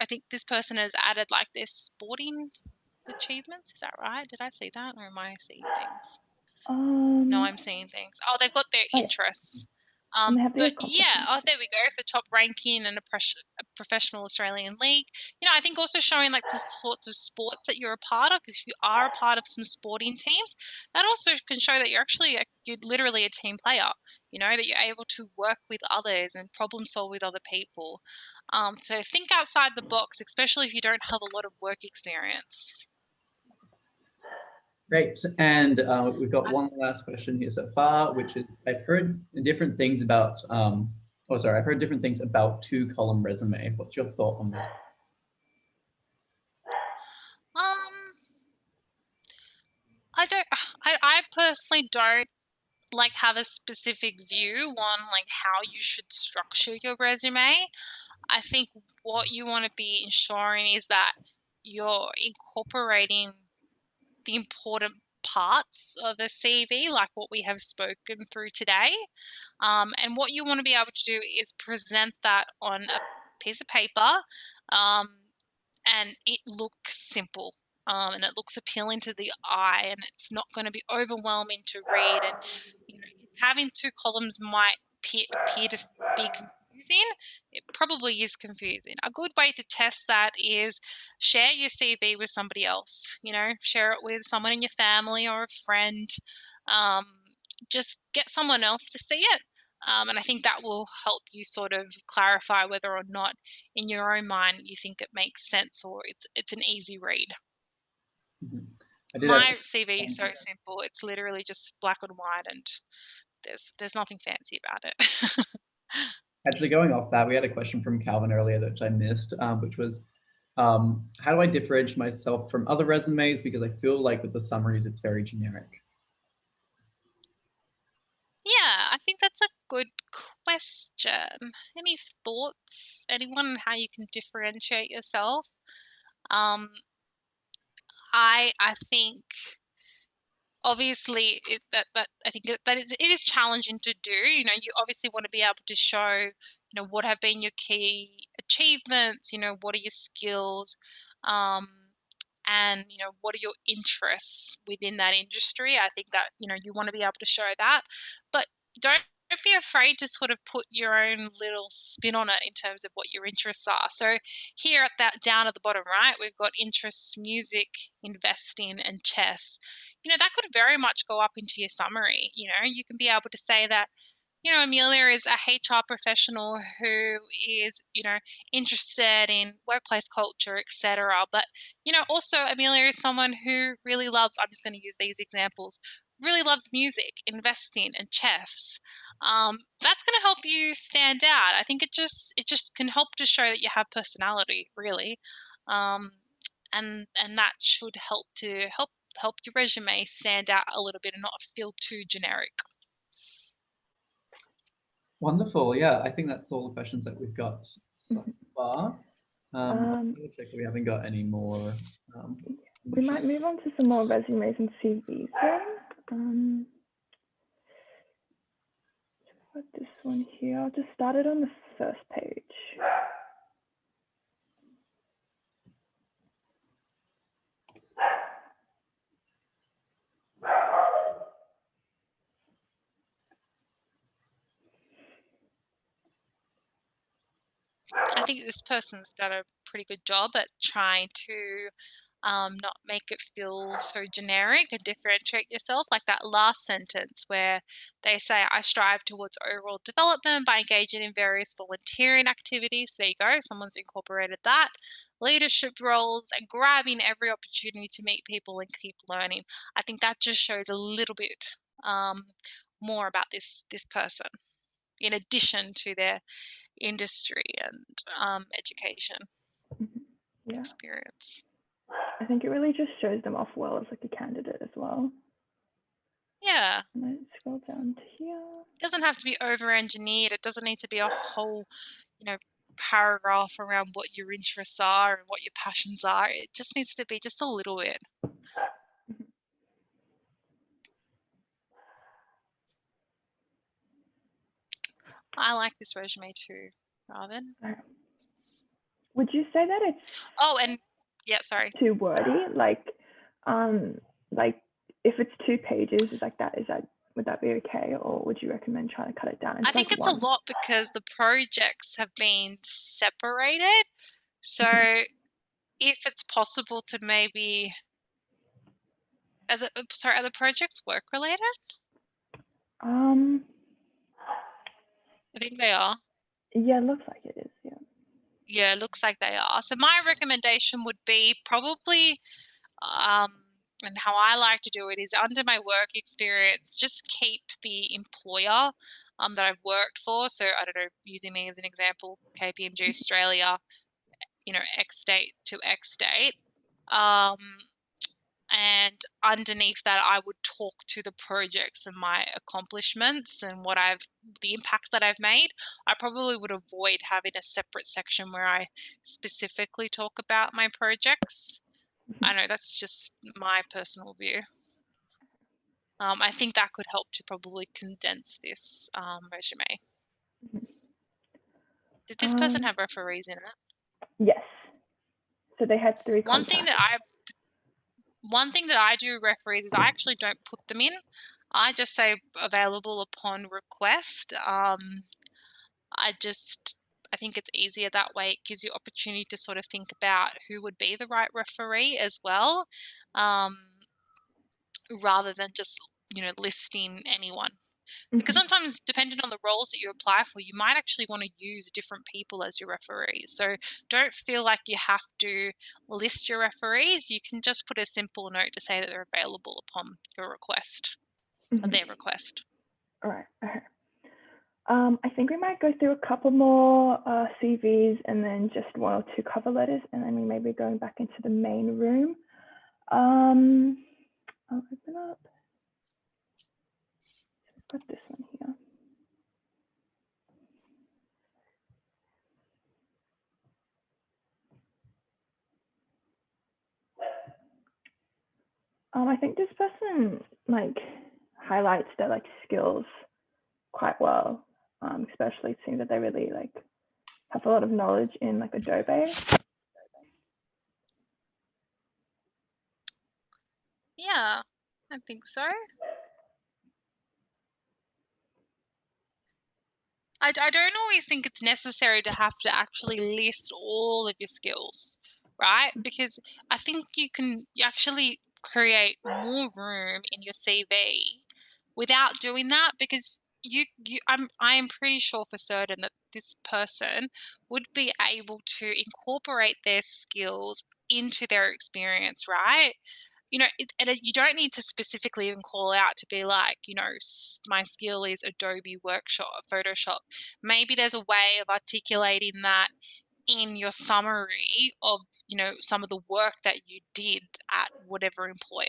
think this person has added like their sporting achievements. Is that right? Did I see that, or am I seeing things? No, I'm seeing things. Oh, they've got their interests. And they have their But yeah, accomplishments. there we go. So top ranking in a professional Australian league. I think also showing like the sorts of sports that you're a part of. If you are a part of some sporting teams, that also can show that you're literally a team player. That you're able to work with others and problem solve with other people. So think outside the box, especially if you don't have a lot of work experience. Great, and we've got one last question here so far, which is, I've heard different things about, I've heard different things about 2-column resume. What's your thought on that? I personally don't like have a specific view on like how you should structure your resume. I think what you want to be ensuring is that you're incorporating the important parts of a CV, like what we have spoken through today. And what you want to be able to do is present that on a piece of paper, and it looks simple. And it looks appealing to the eye, and it's not going to be overwhelming to read. And having 2 columns might appear to be confusing. It probably is confusing. A good way to test that is share your CV with somebody else. Share it with someone in your family or a friend. Just get someone else to see it. And I think that will help you sort of clarify whether or not in your own mind you think it makes sense or it's an easy read. My CV is so simple. It's literally just black and white, and there's nothing fancy about it. Actually, going off that, we had a question from Calvin earlier that I missed, which was, how do I differentiate myself from other resumes? Because I feel like with the summaries, it's very generic. Yeah, I think that's a good question. Any thoughts? Anyone on how you can differentiate yourself? I think obviously that I think that it is challenging to do. You know, you obviously want to be able to show, you know, what have been your key achievements, you know, what are your skills, and, you know, what are your interests within that industry. I think that, you know, you want to be able to show that, but don't be afraid to sort of put your own little spin on it in terms of what your interests are. So here at that down at the bottom right, we've got interests, music, investing, and chess. You know, that could very much go up into your summary. You know, you can be able to say that, you know, Amelia is a HR professional who is, you know, interested in workplace culture, etc. But, you know, also Amelia is someone who really loves, I'm just going to use these examples, really loves music, investing, and chess. That's going to help you stand out. I think it just can help to show that you have personality, really. And that should help your resume stand out a little bit and not feel too generic. Wonderful. Yeah, I think that's all the questions that we've got so far. I'm gonna check if we haven't got any more. We might move on to some more resumes and CVs then. Got this one here. I'll just start it on the first page. I think this person's done a pretty good job at trying to not make it feel so generic and differentiate yourself. Like that last sentence where they say, I strive towards overall development by engaging in various volunteering activities. There you go. Someone's incorporated that. Leadership roles and grabbing every opportunity to meet people and keep learning. I think that just shows a little bit more about this person in addition to their industry and education experience. I think it really just shows them off well as like a candidate as well. Yeah. And then scroll down to here. It doesn't have to be over-engineered. It doesn't need to be a whole, you know, paragraph around what your interests are and what your passions are. It just needs to be just a little bit. I like this resume too, Robin. Would you say that it's and yeah, sorry, too wordy? Like if it's 2 pages, would that be okay, or would you recommend trying to cut it down? I think it's a lot because the projects have been separated. So if it's possible to maybe, are the projects work related? I think they are. Yeah, it looks like it is. Yeah. Yeah, it looks like they are. So my recommendation would be probably, and how I like to do it is under my work experience, just keep the employer that I've worked for. So I don't know, using me as an example, KPMG Australia, you know, X date to X date. And underneath that, I would talk to the projects and my accomplishments and the impact that I've made. I probably would avoid having a separate section where I specifically talk about my projects. I know that's just my personal view. I think that could help to probably condense this resume. Did this person have referees in it? Yes. So they had 3 One contacts. thing that I do referees is I actually don't put them in. I just say available upon request. I think it's easier that way. It gives you opportunity to sort of think about who would be the right referee as well, rather than just, you know, listing anyone. Because sometimes, depending on the roles that you apply for, you might actually want to use different people as your referees. So don't feel like you have to list your referees. You can just put a simple note to say that they're available upon your request, or their request. All right. Okay. I think we might go through a couple more CVs and then just 1 or 2 cover letters, and then we may be going back into the main room. I'll open up. Got this one here. think this person like highlights their like skills quite well, especially it seems that they really like have a lot of knowledge in like Adobe. Yeah, I think so. I don't always think it's necessary to have to actually list all of your skills, right? Because I think you actually create more room in your CV without doing that, because I am pretty sure for certain that this person would be able to incorporate their skills into their experience, right? You don't need to specifically even call out to be like, my skill is Adobe Workshop, Photoshop. Maybe there's a way of articulating that in your summary of, some of the work that you did at whatever employer.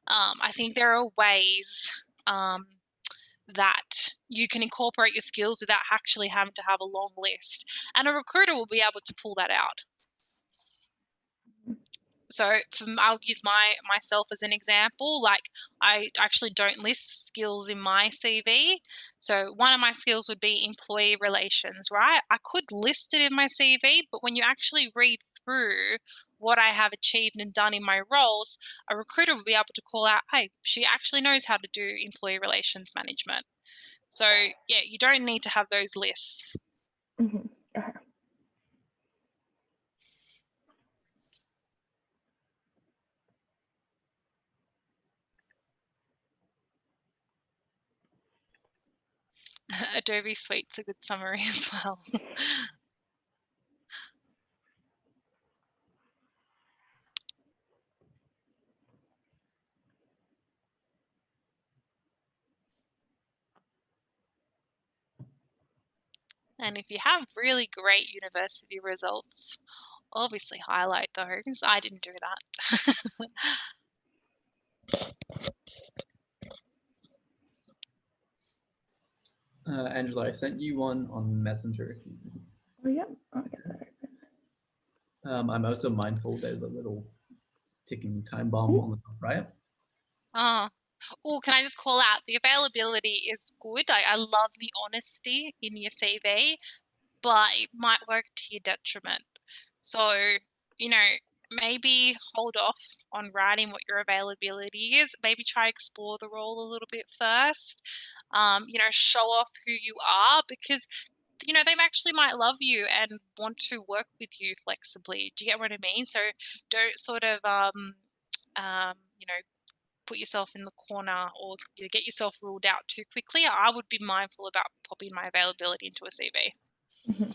I think there are ways that you can incorporate your skills without actually having to have a long list, and a recruiter will be able to pull that out. So I'll use myself as an example. Like, I actually don't list skills in my CV. So one of my skills would be employee relations, right? I could list it in my CV, but when you actually read through what I have achieved and done in my roles, a recruiter will be able to call out, hey, she actually knows how to do employee relations management. So yeah, you don't need to have those lists. Mm-hmm. Okay. Adobe Suite's a good summary as well. And if you have really great university results, obviously highlight those. I didn't do that. Angela, I sent you one on Messenger. Oh, yeah. Okay. I'm also mindful there's a little ticking time bomb on the top right. Oh, can I just call out, the availability is good. I love the honesty in your CV, but it might work to your detriment. So, maybe hold off on writing what your availability is. Maybe try explore the role a little bit first. Show off who you are, because they actually might love you and want to work with you flexibly. Do you get what I mean? So don't sort of put yourself in the corner or get yourself ruled out too quickly. I would be mindful about popping my availability into a CV. Mm-hmm.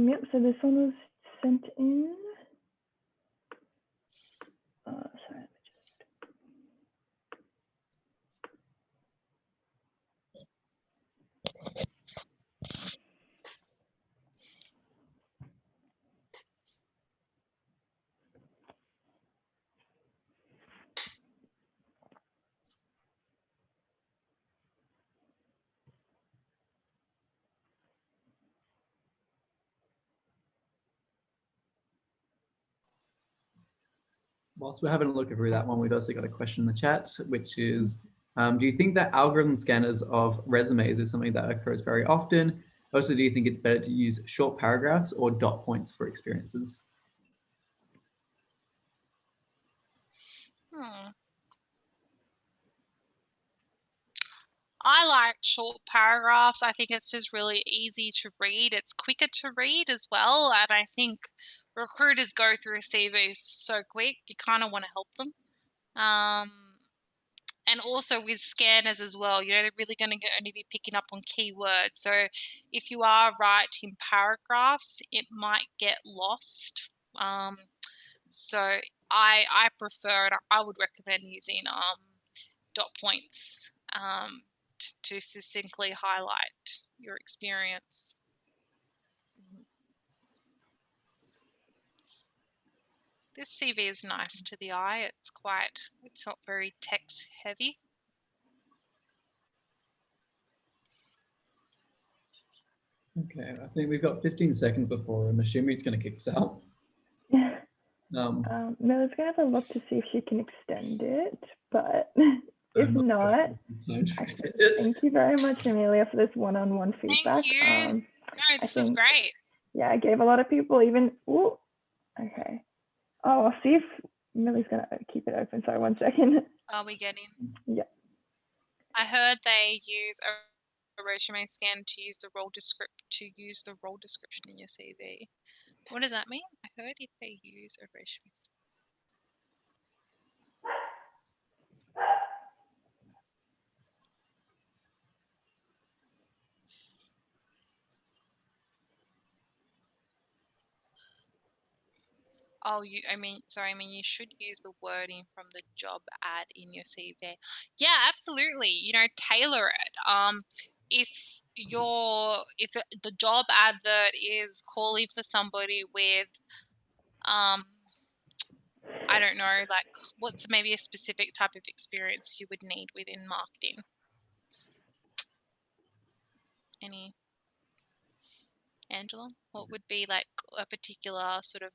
Yep, so this one was sent in. Sorry. Whilst we're having a look through that one, we've also got a question in the chat, which is, do you think that algorithm scanners of resumes is something that occurs very often? Also, do you think it's better to use short paragraphs or dot points for experiences? I like short paragraphs. I think it's just really easy to read. It's quicker to read as well. And I think recruiters go through CVs so quick, you kind of want to help them. And also with scanners as well, they're really going to only be picking up on keywords. So if you are writing paragraphs, it might get lost. So I prefer, and I would recommend using dot points to succinctly highlight your experience. This CV is nice to the eye. It's not very text heavy. Okay, I think we've got 15 seconds before Machinery's going to kick us out. Yeah. Mella's gonna have a look to see if she can extend it, but if not, thank you very much, Amelia, for this one-on-one feedback. Thank you. No, this is great. Yeah, I gave a lot of people even. Ooh, okay. Oh, I'll see if Millie's gonna keep it open. Sorry, 1 second. Are we getting? Yeah. I heard they use a resume scan to use the role description in your CV. What does that mean? I heard if they use a resume. Oh, I mean, you should use the wording from the job ad in your CV. Yeah, absolutely. You know, tailor it. If the job advert is calling for somebody with, I don't know, like what's maybe a specific type of experience you would need within marketing? Angela, what would be like a particular sort of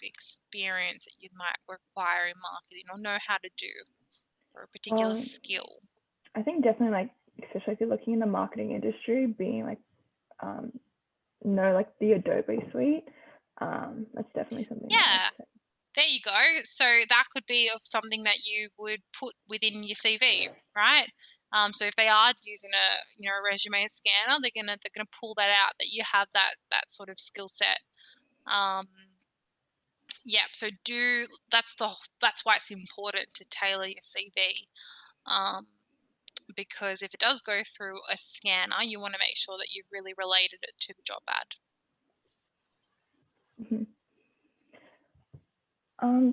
experience that you might require in marketing or know how to do, or a particular skill? I think definitely, like, especially if you're looking in the marketing industry, being like, know like the Adobe suite. That's definitely something. Yeah, there you go. So that could be of something that you would put within your CV, right? So if they are using a resume scanner, they're gonna pull that out, that you have that sort of skill set. Yeah, so that's why it's important to tailor your CV, because if it does go through a scanner, you want to make sure that you've really related it to the job ad.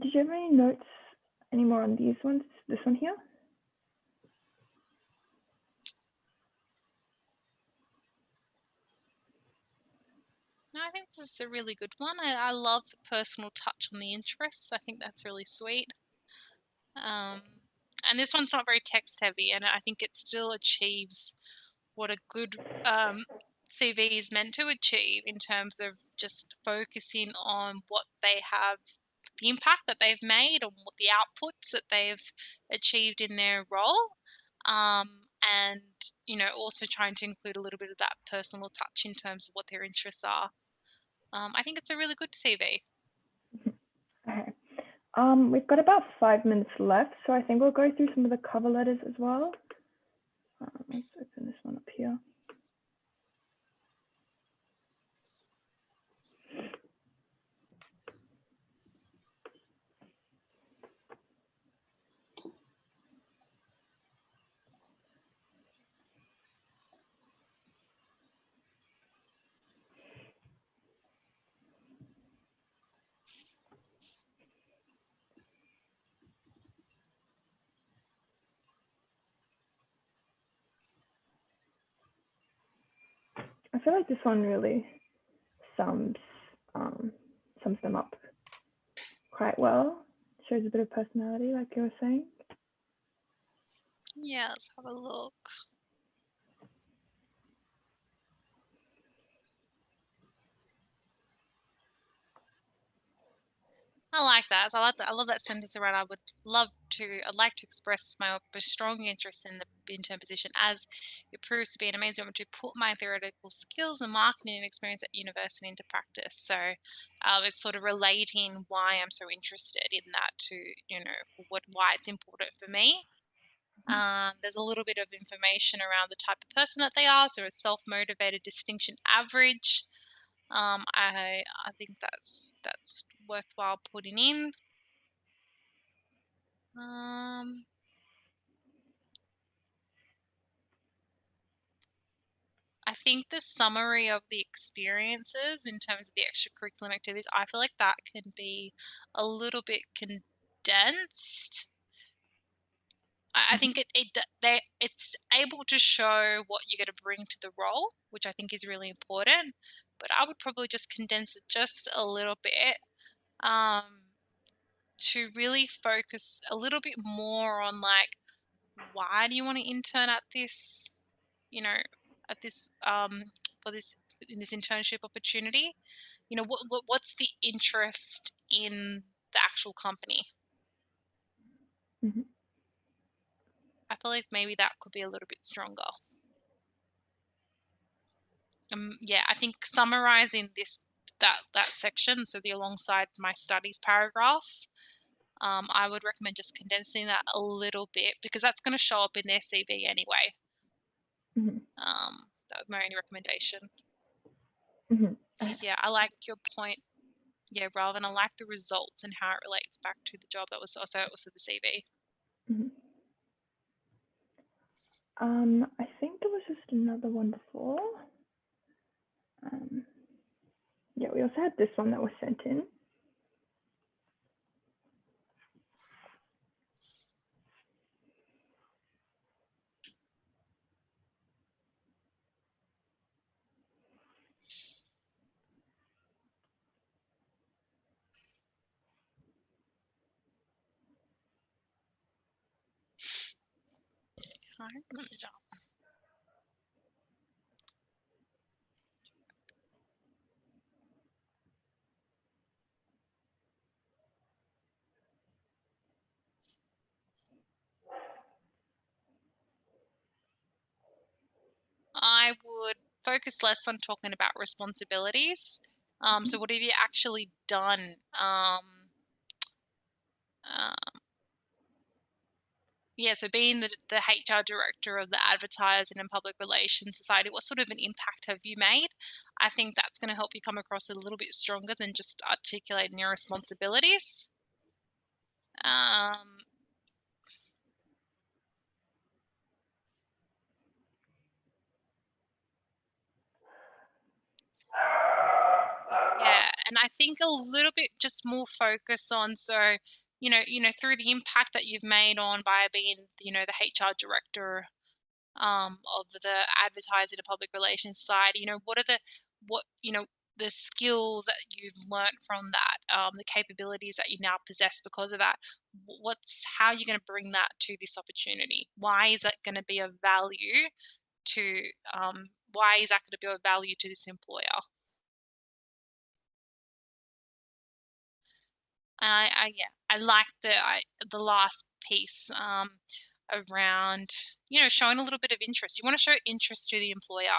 Did you have any notes, any more on these ones? This one here? No, I think this is a really good one. I love the personal touch on the interests. I think that's really sweet. And this one's not very text heavy, and I think it still achieves what a good CV is meant to achieve in terms of just focusing on what they have, the impact that they've made, and what the outputs that they've achieved in their role. And also trying to include a little bit of that personal touch in terms of what their interests are. I think it's a really good CV. Okay. We've got about 5 minutes left, so I think we'll go through some of the cover letters as well. Let's open this one up here. I feel like this one really sums them up quite well. Shows a bit of personality, like you were saying. Yeah, let's have a look. I like that. So I love that sentence around. I'd like to express my strong interest in the intern position, as it proves to be an amazing moment to put my theoretical skills and marketing experience at university into practice. So it's sort of relating why I'm so interested in that to, why it's important for me. There's a little bit of information around the type of person that they are. So a self-motivated, distinction average. I think that's worthwhile putting in. I think the summary of the experiences in terms of the extracurricular activities, I feel like that can be a little bit condensed. I think it's able to show what you're going to bring to the role, which I think is really important. But I would probably just condense it just a little bit, to really focus a little bit more on, like, why do you want to intern at this, for this in this internship opportunity? you know, what's the interest in the actual company? Mhm. I feel like maybe that could be a little bit stronger. Yeah, I think summarizing that section, so the alongside my studies paragraph, I would recommend just condensing that a little bit, because that's going to show up in their CV anyway. Mhm. That was my only recommendation. Mhm. Yeah, I like your point. Yeah, rather than I like the results and how it relates back to the job that was also the CV. Mhm. I think there was just another one before. Yeah, we also had this one that was sent in. Hi, manager. I would focus less on talking about responsibilities. So what have you actually done? Yeah, so being the HR director of the Advertising and Public Relations Society, what sort of an impact have you made? I think that's going to help you come across a little bit stronger than just articulating your responsibilities. Yeah, and I think a little bit just more focus on, so, you know, through the impact that you've made on by being, you know, the HR director of the Advertising and Public Relations Society, you know, the skills that you've learned from that, the capabilities that you now possess because of that. How are you going to bring that to this opportunity? Why is that going to be of value to, why is that going to be of value to this employer? I like the last piece around, you know, showing a little bit of interest. You want to show interest to the employer.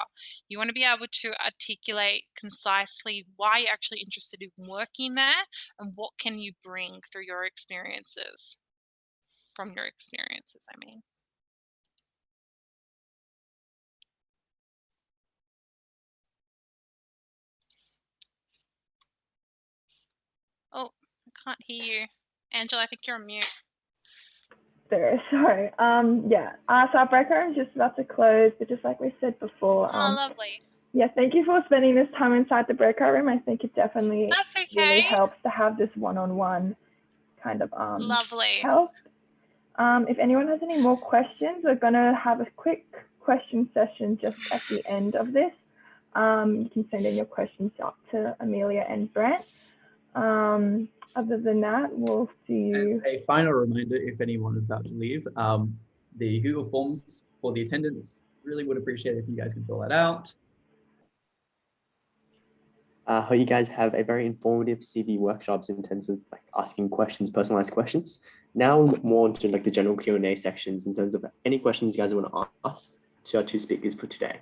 You want to be able to articulate concisely why you're actually interested in working there and what can you bring through your experiences, from your experiences, I mean. Oh, I can't hear you. Angela, I think you're on mute. There, sorry. Yeah. So our break room is just about to close, but just like we said before. Oh, lovely. Yeah, thank you for spending this time inside the breakout room. I think it definitely That's okay. really helps to have this one-on-one kind of Lovely. help. If anyone has any more questions, we're gonna have a quick question session just at the end of this. You can send in your questions up to Amelia and Brent. Other than that, we'll see you. As a final reminder, if anyone is about to leave, the Google Forms for the attendance, really would appreciate if you guys can fill that out. I hope you guys have a very informative CV workshops in terms of like asking questions, personalized questions. Now more into like the general Q&A sections in terms of any questions you guys want to ask to our two speakers for today.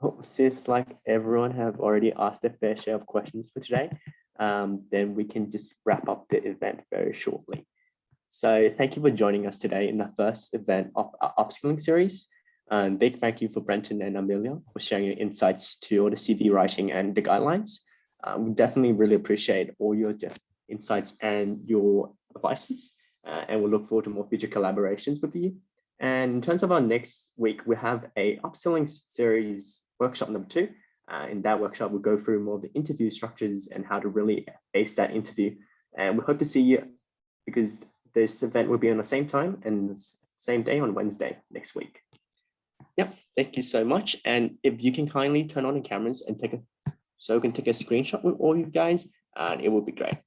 Oh, seems like everyone have already asked their fair share of questions for today. Then we can just wrap up the event very shortly. So thank you for joining us today in the first event of our upskilling series. Big thank you for Brenton and Amelia for sharing your insights to all the CV writing and the guidelines. We definitely really appreciate all your insights and your advices, and we'll look forward to more future collaborations with you. And in terms of our next week, we have a upskilling series workshop number 2. In that workshop, we'll go through more of the interview structures and how to really ace that interview. And we hope to see you, because this event will be on the same time and the same day on Wednesday next week. Yep, thank you so much. And if you can kindly turn on the cameras and take a So we can take a screenshot with all you guys and it will be great.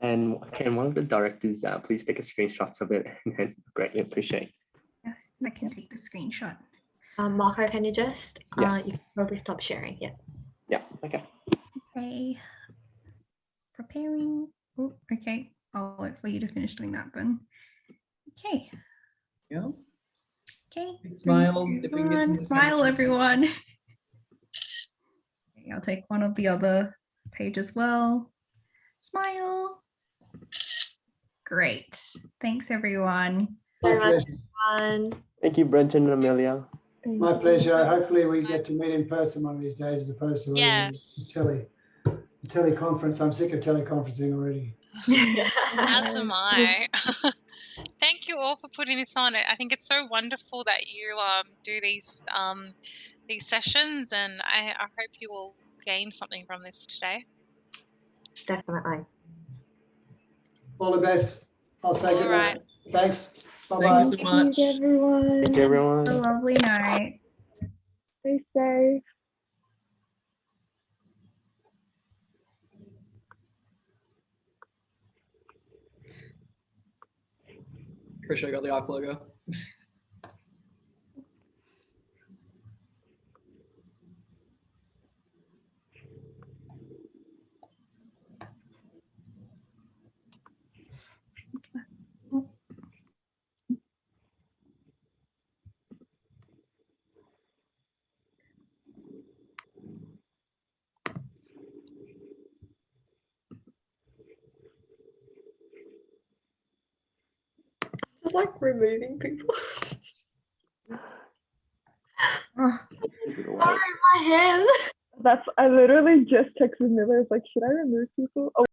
And can one of the directors please take a screenshot of it and greatly appreciate. Yes, I can take the screenshot. Marco, can you just, Yes. you can probably stop sharing, yeah. Yeah, okay. Okay. Preparing. Oh, okay. I'll wait for you to finish doing that then. Okay. Yeah. Okay. Big smiles, Three, if two, we can get one. some more Smile, attention. everyone. Okay, I'll take one of the other page as well. Smile. Great. Thanks, everyone. My Very much. pleasure. Thank you, Brenton and Amelia. Thank My you. pleasure. Hopefully we get to meet in person one of these days as opposed to Yes. teleconference. I'm sick of teleconferencing already. As am I. Thank you all for putting this on. I think it's so wonderful that you do these sessions, and I hope you will gain something from this today. Definitely. All the best. I'll say All good right. night. Thanks. Thank Bye-bye. you so much. Thank you, everyone. Thank you, everyone. Have a lovely night. Stay safe. Pretty sure I got the ARC logo. Just like removing people. Oh. Sorry, my hand. I literally just texted Miller. I was like, should I remove people? Oh,